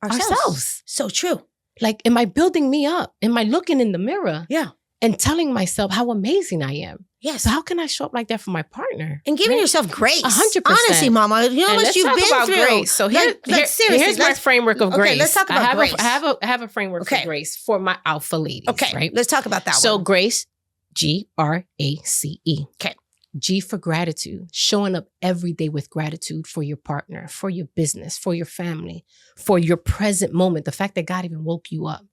ourselves. So true. Like, am I building me up? Am I looking in the mirror? Yeah. And telling myself how amazing I am? Yes. So how can I show up like that for my partner? And giving yourself grace. 100%. Honestly, Mama, you know how much you've been through. Grace. So here's my framework of grace. Okay, let's talk about grace. I have a framework for grace for my alpha ladies. Okay, right? Let's talk about that one. So grace, G.R.A.C.E. Okay. G for gratitude, showing up every day with gratitude for your partner, for your business, for your family, for your present moment, the fact that God even woke you up.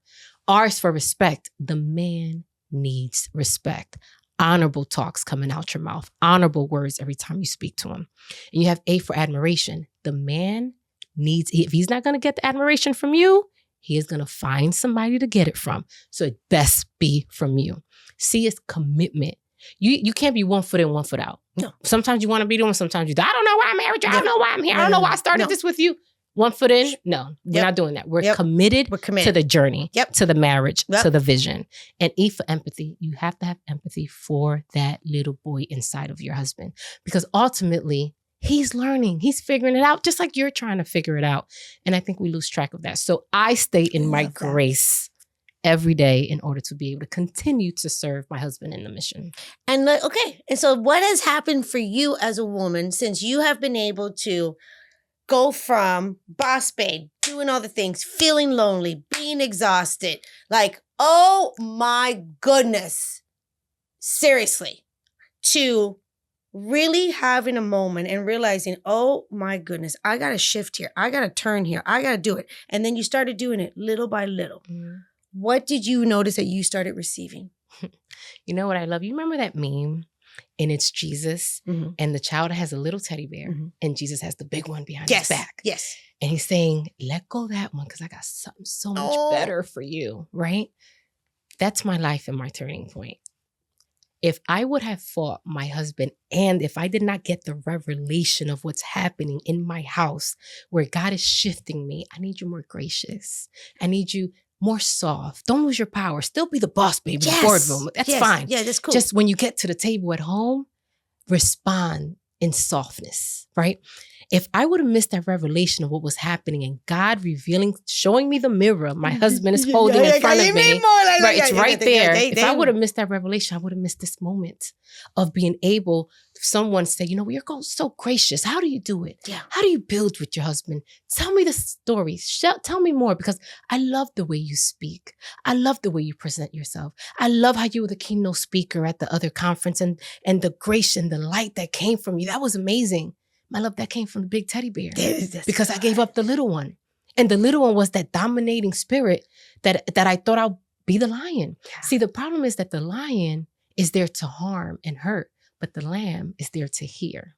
R is for respect. The man needs respect. Honorable talks coming out your mouth, honorable words every time you speak to him. And you have A for admiration. The man needs, if he's not going to get the admiration from you, he is going to find somebody to get it from. So it best be from you. C is commitment. You can't be 1 foot in, 1 foot out. No. Sometimes you want to be doing, sometimes you don't. I don't know why I'm married. I don't know why I'm here. I don't know why I started this with you. 1 foot in. No, we're not doing that. We're committed to the journey, to the marriage, to the vision. And E for empathy. You have to have empathy for that little boy inside of your husband. Because ultimately, he's learning. He's figuring it out just like you're trying to figure it out. And I think we lose track of that. So I stay in my grace every day in order to be able to continue to serve my husband in the mission. And and so what has happened for you as a woman since you have been able to go from boss babe, doing all the things, feeling lonely, being exhausted, like, oh my goodness, seriously, to really having a moment and realizing, oh my goodness, I got to shift here. I got to turn here. I got to do it. And then you started doing it little by little. What did you notice that you started receiving? You know what I love? You remember that meme? And it's Jesus and the child has a little teddy bear and Jesus has the big one behind his back. Yes. And he's saying, let go of that one because I got something so much better for you, right? That's my life and my turning point. If I would have fought my husband and if I did not get the revelation of what's happening in my house where God is shifting me, I need you more gracious. I need you more soft. Don't lose your power. Still be the boss baby in the boardroom. That's fine. Yeah, that's cool. Just when you get to the table at home, respond in softness, right? If I would have missed that revelation of what was happening and God revealing, showing me the mirror my husband is holding in front of me, it's right there. If I would have missed that revelation, I would have missed this moment of being able, someone say, you know, you're so gracious. How do you do it? Yeah. How do you build with your husband? Tell me the story. Tell me more because I love the way you speak. I love the way you present yourself. I love how you were the keynote speaker at the other conference and the grace and the light that came from you. That was amazing. I love that came from the big teddy bear because I gave up the little one. And the little one was that dominating spirit that I thought I'd be the lion. Yeah. See, the problem is that the lion is there to harm and hurt, but the lamb is there to hear.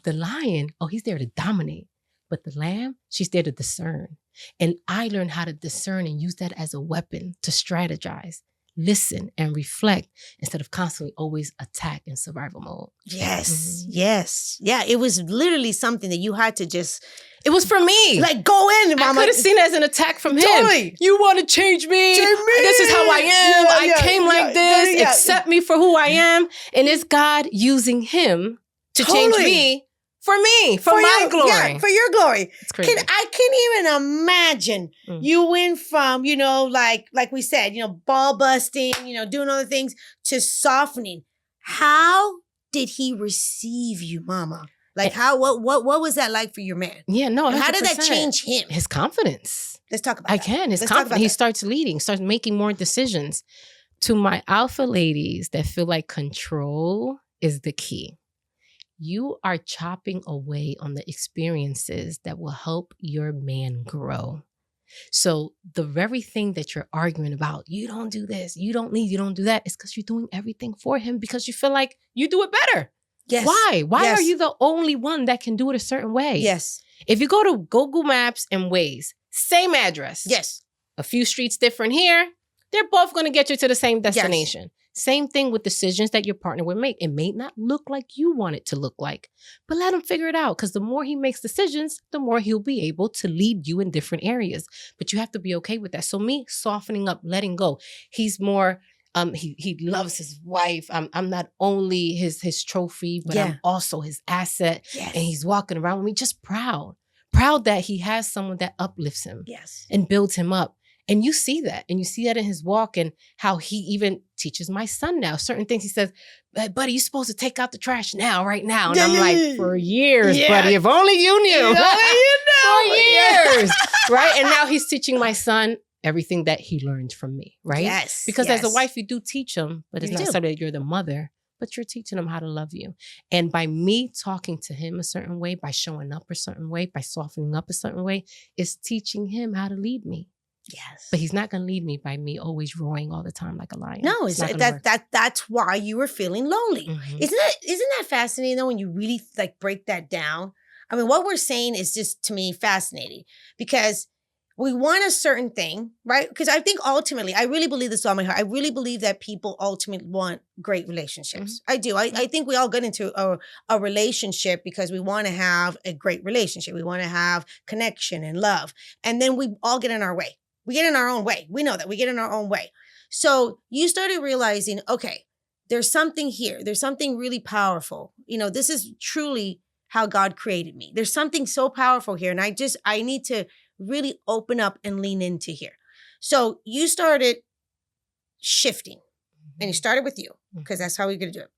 The lion, he's there to dominate. But the lamb, she's there to discern. And I learned how to discern and use that as a weapon to strategize. listen and reflect instead of constantly always attack in survival mode. Yes. Yes. Yeah. It was literally something that you had to just, It was for me. like, go in, mama. I could have seen it as an attack from him. Totally. You want to change me? This is how I am. I came like this. Accept me for who I am. And it's God using him to change me, for my glory. Yeah, for your glory. It's crazy. I can't even imagine you went from, like we said, ball busting, doing other things to softening. How did he receive you, mama? Like what was that like for your man? Yeah, no. 100%. How did that change him? His confidence. Let's talk about that. His confidence. He starts leading, starts making more decisions. To my alpha ladies that feel like control is the key. You are chopping away on the experiences that will help your man grow. So the very thing that you're arguing about, you don't do this, you don't lead, you don't do that, is because you're doing everything for him because you feel like you do it better. Yes. Why? Why are you the only one that can do it a certain way? Yes. If you go to Google Maps and Waze, same address. Yes. A few streets different here, they're both going to get you to the same destination. Yes. Same thing with decisions that your partner would make. It may not look like you want it to look like, but let him figure it out because the more he makes decisions, the more he'll be able to lead you in different areas. But you have to be okay with that. So me softening up, letting go. He's more, he loves his wife. I'm not only his trophy, but I'm also his asset. Yes. And he's walking around with me just proud that he has someone that uplifts him and builds him up. And you see that. And you see that in his walk and how he even teaches my son now. Certain things he says, buddy, you're supposed to take out the trash now, right now. And I'm like, for years, buddy, if only you knew. For years. Right? And now he's teaching my son everything that he learned from me, right? Yes. Because as a wife, you do teach him, but it's not necessarily that you're the mother, but you're teaching him how to love you. And by me talking to him a certain way, by showing up a certain way, by softening up a certain way, is teaching him how to lead me. Yes. But he's not going to lead me by me always roaring all the time like a lion. No, that's why you were feeling lonely. Mm-hmm. Isn't that fascinating though when you really like break that down? I mean, what we're saying is just to me fascinating because we want a certain thing, right? Because I think ultimately, I really believe this with all my heart. I really believe that people ultimately want great relationships. Mm-hmm. I do. I think we all get into a relationship because we want to have a great relationship. We want to have connection and love. And then we all get in our way. We get in our own way. We know that we get in our own way. So you started realizing, okay, there's something here. There's something really powerful. This is truly how God created me. There's something so powerful here. And I need to really open up and lean into here. So you started shifting and you started with you because that's how we're going to do it.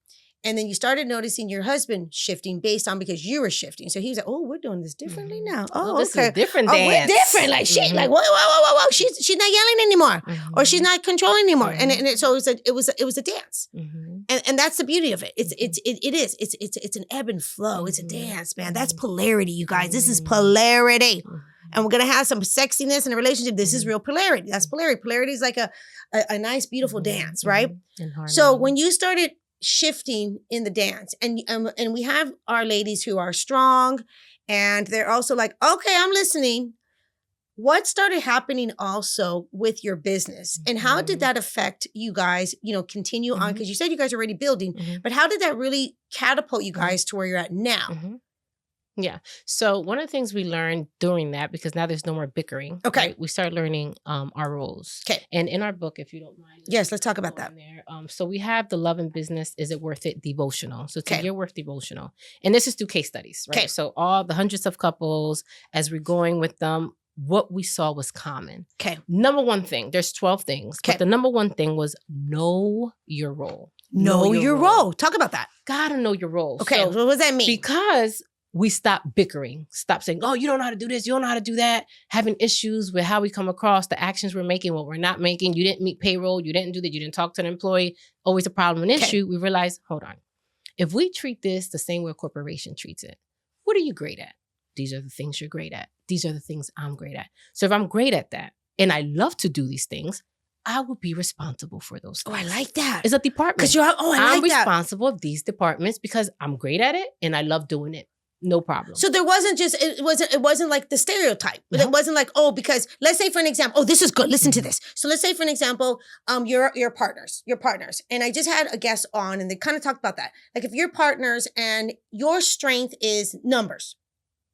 And then you started noticing your husband shifting based on because you were shifting. So he was like, oh, we're doing this differently now. Oh, this okay. is different dance. We're different. Like she, like, whoa. She's not yelling anymore or she's not controlling anymore. And so it was a dance. And that's the beauty of it. It's an ebb and flow. It's a dance, man. That's polarity, you guys. This is polarity. And we're going to have some sexiness in a relationship. This is real polarity. That's polarity. Polarity is like a nice, beautiful dance, right? So when you started shifting in the dance and we have our ladies who are strong and they're also like, okay, I'm listening. What started happening also with your business and how did that affect you guys, continue on? Because you said you guys are already building, but how did that really catapult you guys to where you're at now? Yeah. So one of the things we learned during that, because now there's no more bickering. Okay. Right? We started learning our roles. Okay. And in our book, if you don't mind. Yes, let's talk about that. There. So we have the Love and Business, Is It Worth It devotional. So it's a Your Worth devotional. And this is through case studies, right? Okay. So all the hundreds of couples, as we're going with them, what we saw was common. Okay. Number one thing, there's 12 things. Okay. But the number one thing was know your role. Know your role. Talk about that. Gotta know your role. Okay. So, what does that mean? Because we stop bickering, stop saying, oh, you don't know how to do this, you don't know how to do that, having issues with how we come across, the actions we're making, what we're not making. You didn't meet payroll, you didn't do that, you didn't talk to an employee, always a problem, an issue. We realize, hold on, if we treat this the same way a corporation treats it, what are you great at? These are the things you're great at. These are the things I'm great at. So if I'm great at that, and I love to do these things, I will be responsible for those things. Oh, I like that. It's a department. I'm responsible of these departments because I'm great at it and I love doing it. No problem. So there wasn't just, it wasn't like the stereotype, but No. it wasn't like, oh, because let's say for an example, this is good. Listen to this. So let's say for an example, your partners. And I just had a guest on and they kind of talked about that. Like if you're partners and your strength is numbers,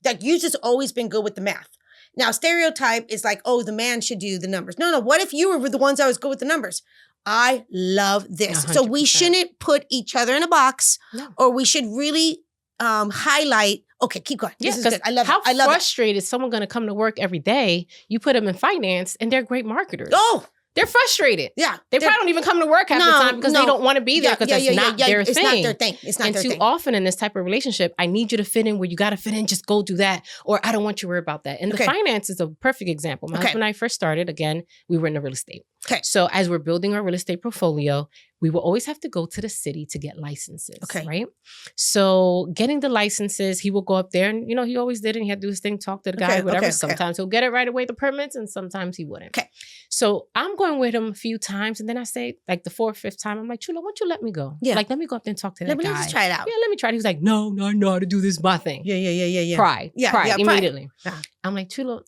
like you just always been good with the math. Now stereotype is like, oh, the man should do the numbers. No. What if you were the ones that was good with the numbers? I love this. 100%. So we shouldn't put each other in a box or we should really highlight. Okay, keep going. Yeah, this is good. I love how it. I love frustrated is someone going to come to work every day? You put them in finance, and they're great marketers. Oh, they're frustrated. Yeah, they probably don't even come to work half the time because they don't want to be there because that's not their thing. It's not their thing. It's not and their thing. too often in this type of relationship, I need you to fit in where you got to fit in. Just go do that, or I don't want you to worry about that. And the finance is a perfect example. My husband and I first started. Again, we were in the real estate. Okay. So as we're building our real estate portfolio, we will always have to go to the city to get licenses. Okay. Right. So getting the licenses, he will go up there and, he always did. And he had to do his thing, talk to the guy, whatever. Sometimes he'll get it right away, the permits, and sometimes he wouldn't. Okay. So I'm going with him a few times. And then I say, like the 4th, 5th time, I'm like, Chulo, why don't you let me go? Yeah. Like, let me go up there and talk to that guy. Let me just try it out. Yeah, let me try it. He was like, no, I know how to do this, my thing. Yeah. Pride. Pride immediately. Yeah. I'm like, Chulo,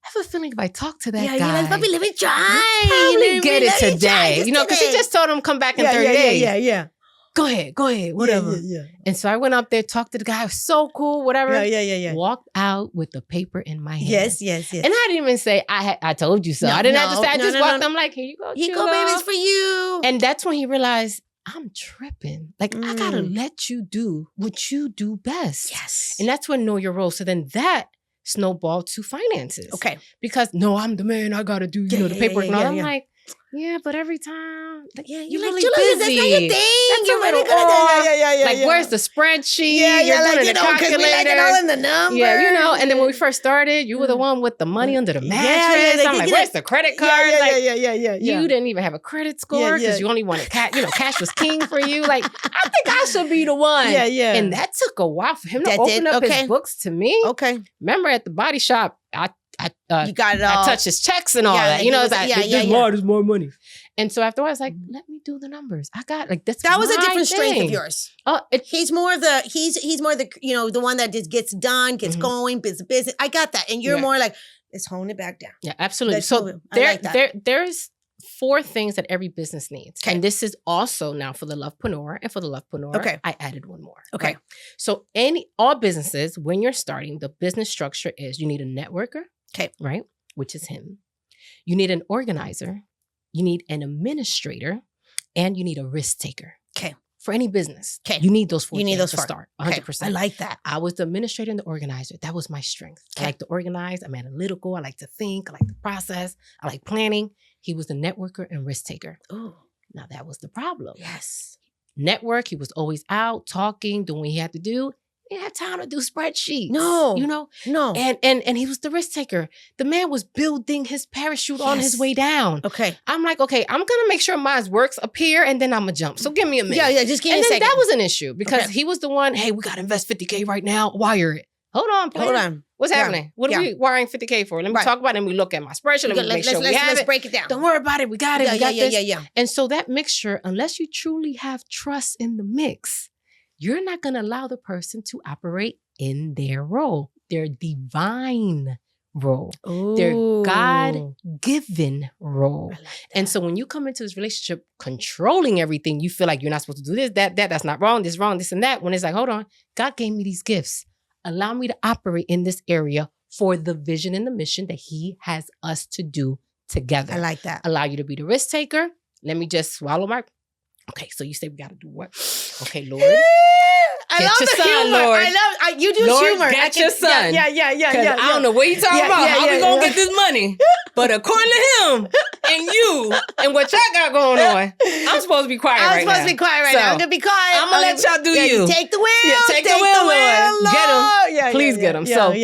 I have a feeling if I talk to that guy, you're like, papi, let me try. Probably get it today. Because he just told him come back in 30 days. Yeah. Go ahead, whatever. Yeah. And so I went up there, talked to the guy, so cool, whatever. Yeah. Walked out with the paper in my hand. Yes. And I didn't even say, I told you so. I didn't have to say, I just walked. I'm like, here you go, Here you go, baby, it's for you. And that's when he realized, I'm tripping. Like, I gotta let you do what you do best. Yes. And that's when know your role. So then that snowballed to finances. Okay. Because no, I'm the man. I gotta do the paperwork and all. I'm like, yeah, but every time, you're really busy. That's not your thing. That's you're really good. Like, where's the spreadsheet? Yeah, you're like, doing the calculator. We like it all in the numbers. Yeah, and then when we first started, you were the one with the money under the mattress. I'm like, where's the credit card? Yeah. You didn't even have a credit score because you only wanted cash. Cash was king for you. Like, I think I should be the one. Yeah. And that took a while for him to open up his books to me. Okay. Remember at the body shop, you got it all. I touched his checks and all that. There's more money. And so after I was like, let me do the numbers. I got that was a different strength of yours. Oh, he's more the the one that just gets done, gets going, business. I got that. And you're more like, let's hone it back down. Yeah, absolutely. So there's 4 things that every business needs. Okay. And this is also now for the Lovepreneur. And for the Lovepreneur, I added one more. Okay. Right? So all businesses, when you're starting, the business structure is you need a networker. Okay. Right? Which is him. You need an organizer. You need an administrator. And you need a risk taker. Okay. For any business. Okay. You need those 4 You need those to 4. start. 100%. I like that. I was the administrator and the organizer. That was my strength. Okay. I like to organize. I'm analytical. I like to think. I like to process. I like planning. He was the networker and risk taker. Oh. Now that was the problem. Yes. Network, he was always out talking, doing what he had to do. He didn't have time to do spreadsheets. No. No. And he was the risk taker. The man was building his parachute on his way down. Okay. I'm like, okay, I'm gonna make sure mine works up here and then I'm gonna jump. So give me a minute. Yeah, just give me a second. And then that was an issue because he was the one, hey, we gotta invest $50K right now. Wire it. Hold on. What's happening? What are we wiring $50K for? Let me talk about it and we look at my spreadsheet. Let me make sure we have it. Let's break it down. Don't worry about it. We got it. We got this. Yeah. And so that mixture, unless you truly have trust in the mix, you're not going to allow the person to operate in their role, their divine role, their God-given role. And so when you come into this relationship controlling everything, you feel like you're not supposed to do this, that's not wrong, this wrong, this and that. When it's like, hold on, God gave me these gifts. Allow me to operate in this area for the vision and the mission that he has us to do together. I like that. Allow you to be the risk taker. Let me just swallow my... Okay, so you say we got to do what? Okay, Lord. I love the humor. Lord. You do Lord, humor. Get your son. Yeah. I don't know what you talking about. How we going to get this money? But according to him and you and what y'all got going on, I'm supposed to be quiet right now. I'm supposed to be quiet right now. I'm going to be quiet. I'm going to let y'all do you. Take the wheel. Yeah, take the wheel, Lord. Get him. Yeah, Please get him. So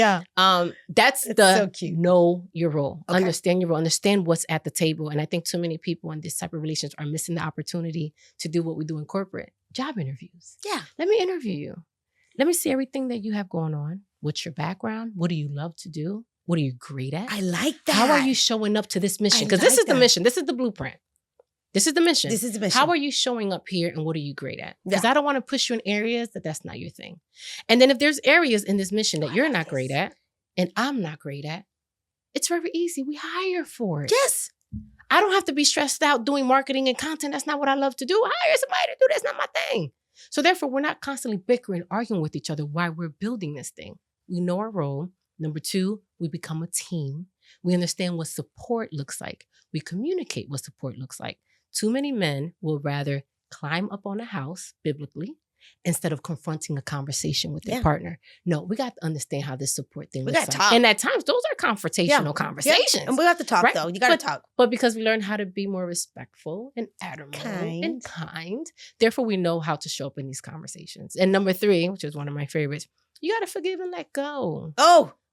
that's the so cute. Know your role. Okay. Understand your role. Understand what's at the table. And I think too many people in this type of relations are missing the opportunity to do what we do in corporate. Job interviews. Yeah. Let me interview you. Let me see everything that you have going on. What's your background? What do you love to do? What are you great at? I like that. How are you showing up to this mission? Because this is the mission. This is the blueprint. This is the mission. This is the mission. How are you showing up here and what are you great at? Because Yeah. I don't want to push you in areas that's not your thing. And then if there's areas in this mission that you're not great at and I'm not great at, it's very easy. We hire for it. Yes. I don't have to be stressed out doing marketing and content. That's not what I love to do. I hire somebody to do that's not my thing. So therefore, we're not constantly bickering, arguing with each other while we're building this thing. We know our role. Number 2, we become a team. We understand what support looks like. We communicate what support looks like. Too many men will rather climb up on a house, biblically, instead of confronting a conversation with their partner. No, we got to understand how this support thing looks like. Talk. And at times, those are confrontational conversations. Yeah. And we have to talk, right? though. You got to talk. But because we learn how to be more respectful and admirable and kind, therefore we know how to show up in these conversations. And number 3, which is one of my favorites, you got to forgive and let go.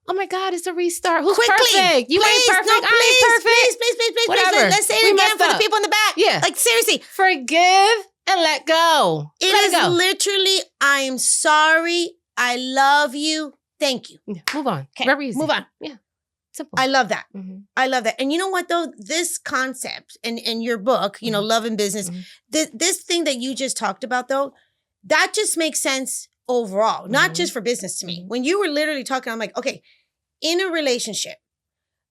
Oh my God, it's a restart. Who's perfect? You ain't perfect. No, I ain't perfect. Please. Whatever. Let's say it again for the people in the back. Yeah. Like, seriously. Forgive and let go. It is literally, I am sorry. I love you. Thank you. Yeah, move on. Okay, very easy. Move on. Yeah. Simple. I love that. Mm-hmm. I love that. And you know what, though? This concept in your book, you know, Love and Business, this thing that you just talked about, though, that just makes sense overall, not just for business to me. When you were literally talking, I'm like, okay, in a relationship,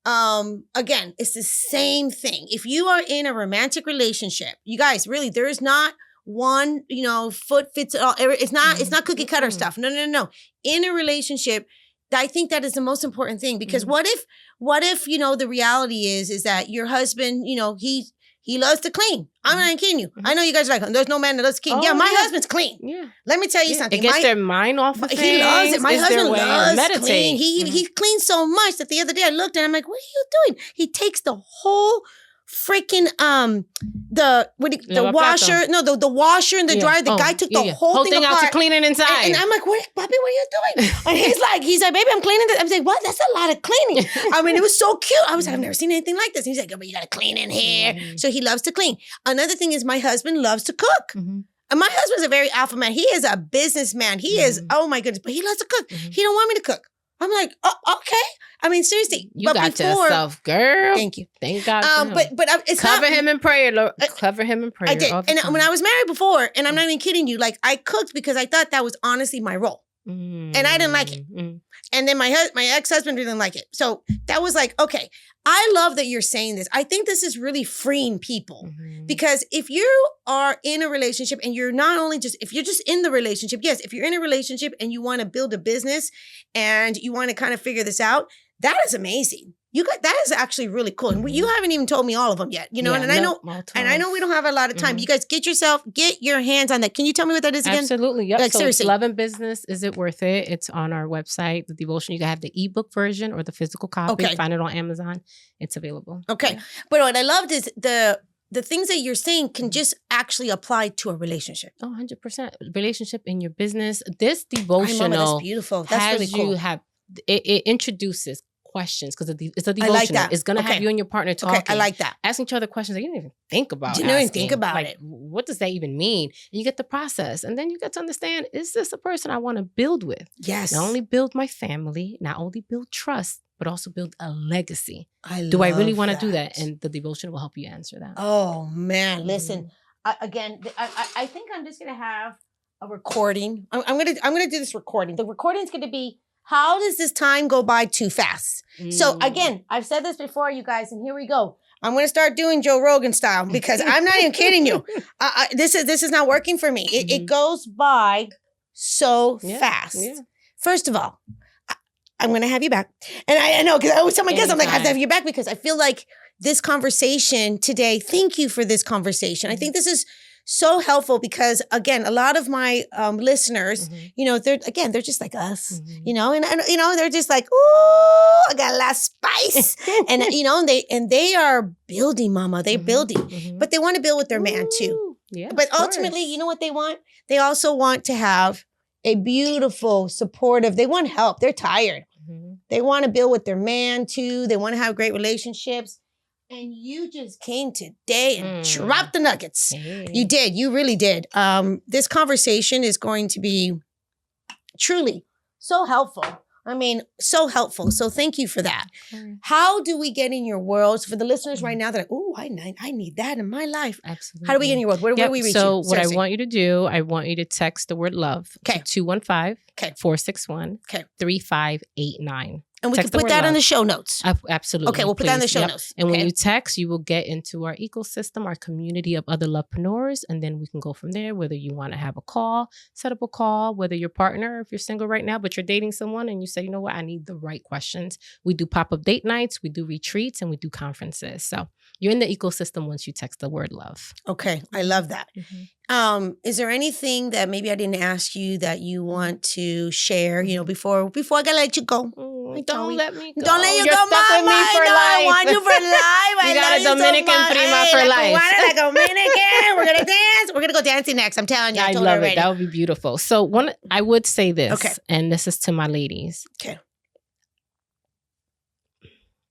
again, it's the same thing. If you are in a romantic relationship, you guys, really, there is not one, you know, foot fits all. It's not cookie cutter stuff. No. In a relationship, I think that is the most important thing, because what if, you know, the reality is that your husband, you know, he loves to clean. I'm not kidding you. I know you guys are like, there's no man that loves to clean. Oh, my husband's clean. Yeah. Let me tell you something. It gets their mind off of things. He loves it. My husband loves clean. He He cleans so much that the other day I looked and I'm like, what are you doing? He takes the whole freaking the washer, the washer and the dryer. The guy took the whole thing out apart. to clean it inside. And I'm like, Bobby, what are you doing? And he's like, baby, I'm cleaning this. I was like, what? That's a lot of cleaning. I mean, it was so cute. I was like, I've never seen anything like this. And he's like, but you got to clean in here. So he loves to clean. Another thing is my husband loves to cook. And my husband's a very alpha man. He is a businessman. He is, oh my goodness, but he loves to cook. He don't want me to cook. I'm like, oh, okay. I mean, seriously. You got yourself, girl. Thank you. Thank God. But it's cover him in prayer, Lord. Cover him in prayer. I did. And when I was married before, and I'm not even kidding you, like I cooked because I thought that was honestly my role. And I didn't like it. And then my ex-husband didn't like it. So that was like, okay, I love that you're saying this. I think this is really freeing people because if you are in a relationship and you're not only if you're just in the relationship, yes, if you're in a relationship and you want to build a business and you want to kind of figure this out, that is amazing. That is actually really cool. And you haven't even told me all of them yet, you know, I know we don't have a lot of time. You guys get your hands on that. Can you tell me what that is again? Absolutely. Yep. Like, so seriously. Love and Business, Is It Worth It? It's on our website, the devotion. You can have the ebook version or the physical copy. Okay. Find it on Amazon. It's available. Okay. Yeah. But what I loved is the things that you're saying can just actually apply to a relationship. Oh, 100%. Relationship in your business. This devotional that's beautiful. That's really cool. It introduces questions because it's a devotional. I like that. It's going to have you and your partner talking. Okay, I like that. Asking each other questions that you didn't even think about. You didn't even think about it. What does that even mean? And you get the process. And then you get to understand, is this a person I want to build with? Yes. Not only build my family, not only build trust, but also build a legacy. Do I really want to do that? And the devotion will help you answer that. Oh, man. Listen, I think I'm just going to have a recording. I'm going to do this recording. The recording is going to be, how does this time go by too fast? So again, I've said this before, you guys, and here we go. I'm going to start doing Joe Rogan style because I'm not even kidding you. This is not working for me. It goes by so fast. Yeah. First of all, I'm going to have you back. And I know, because I always tell my guests, I'm like, I have to have you back because I feel like this conversation today, thank you for this conversation. I think this is so helpful because, again, a lot of my listeners, you know, they're just like us, you know, and you know, they're just like, ooh, I got a lot of spice. And, you know, and they are building, mama. They're building, but they want to build with their man too. Yeah, but ultimately, you know what they want? They also want to have a beautiful, supportive, they want help. They're tired. They want to build with their man too. They want to have great relationships. And you just came today and dropped the nuggets. You did. You really did. This conversation is going to be truly so helpful I mean, so helpful. So thank you for that. How do we get in your world? For the listeners right now that are, oh, I need that in my life. Absolutely. How do we get in your world? Where do we reach you? So what I want you to do, I want you to text the word love to 215-461-3589. And we can put that in the show notes. Absolutely. Okay, we'll put that in the show notes. And when you text, you will get into our ecosystem, our community of other lovepreneurs, and then we can go from there, whether you want to have a call, set up a call, whether your partner, if you're single right now, but you're dating someone and you say, you know what, I need the right questions. We do pop-up date nights, we do retreats, and we do conferences. So you're in the ecosystem once you text the word love. Okay, I love that. Is there anything that maybe I didn't ask you that you want to share, before I gotta let you go? Don't let me go. Don't let you You're go, stuck with me for life. I want you for life. You got a Dominican prima for life. Like Dominican. We're gonna dance. We're gonna go dancing next. I'm telling you. I love it. That would be beautiful. So I would say this, and this is to my ladies. Okay.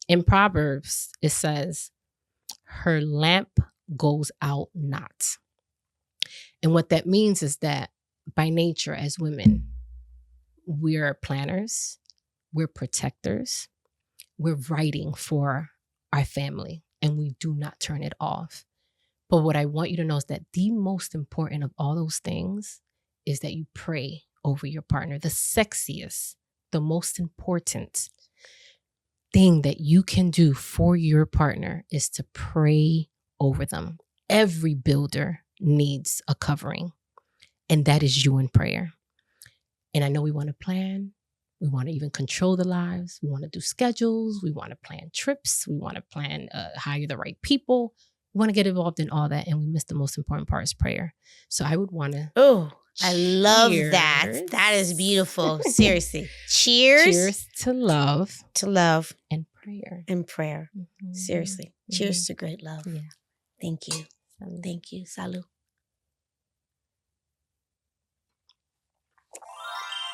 In Proverbs, it says, her lamp goes out not. And what that means is that by nature, as women, we're planners, we're protectors, we're writing for our family, and we do not turn it off. But what I want you to know is that the most important of all those things is that you pray over your partner. The sexiest, the most important thing that you can do for your partner is to pray over them. Every builder needs a covering, and that is you in prayer. And I know we want to plan. We want to even control the lives. We want to do schedules. We want to plan trips. We want to plan, hire the right people. We want to get involved in all that. And we miss the most important part is prayer. So I would want to. Oh, I love that. That is beautiful. Seriously. Cheers. Cheers to love. To love. And prayer. And prayer. Mm-hmm. Seriously. Mm-hmm. Cheers to great love. Yeah. Thank you. Thank you. Salud.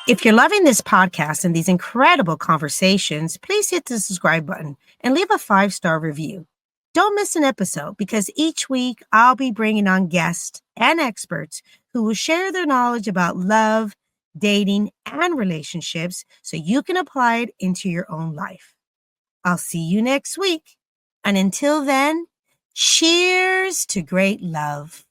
If you're loving this podcast and these incredible conversations, please hit the subscribe button and leave a 5-star review. Don't miss an episode because each week I'll be bringing on guests and experts who will share their knowledge about love, dating, and relationships so you can apply it into your own life. I'll see you next week. And until then, cheers to great love.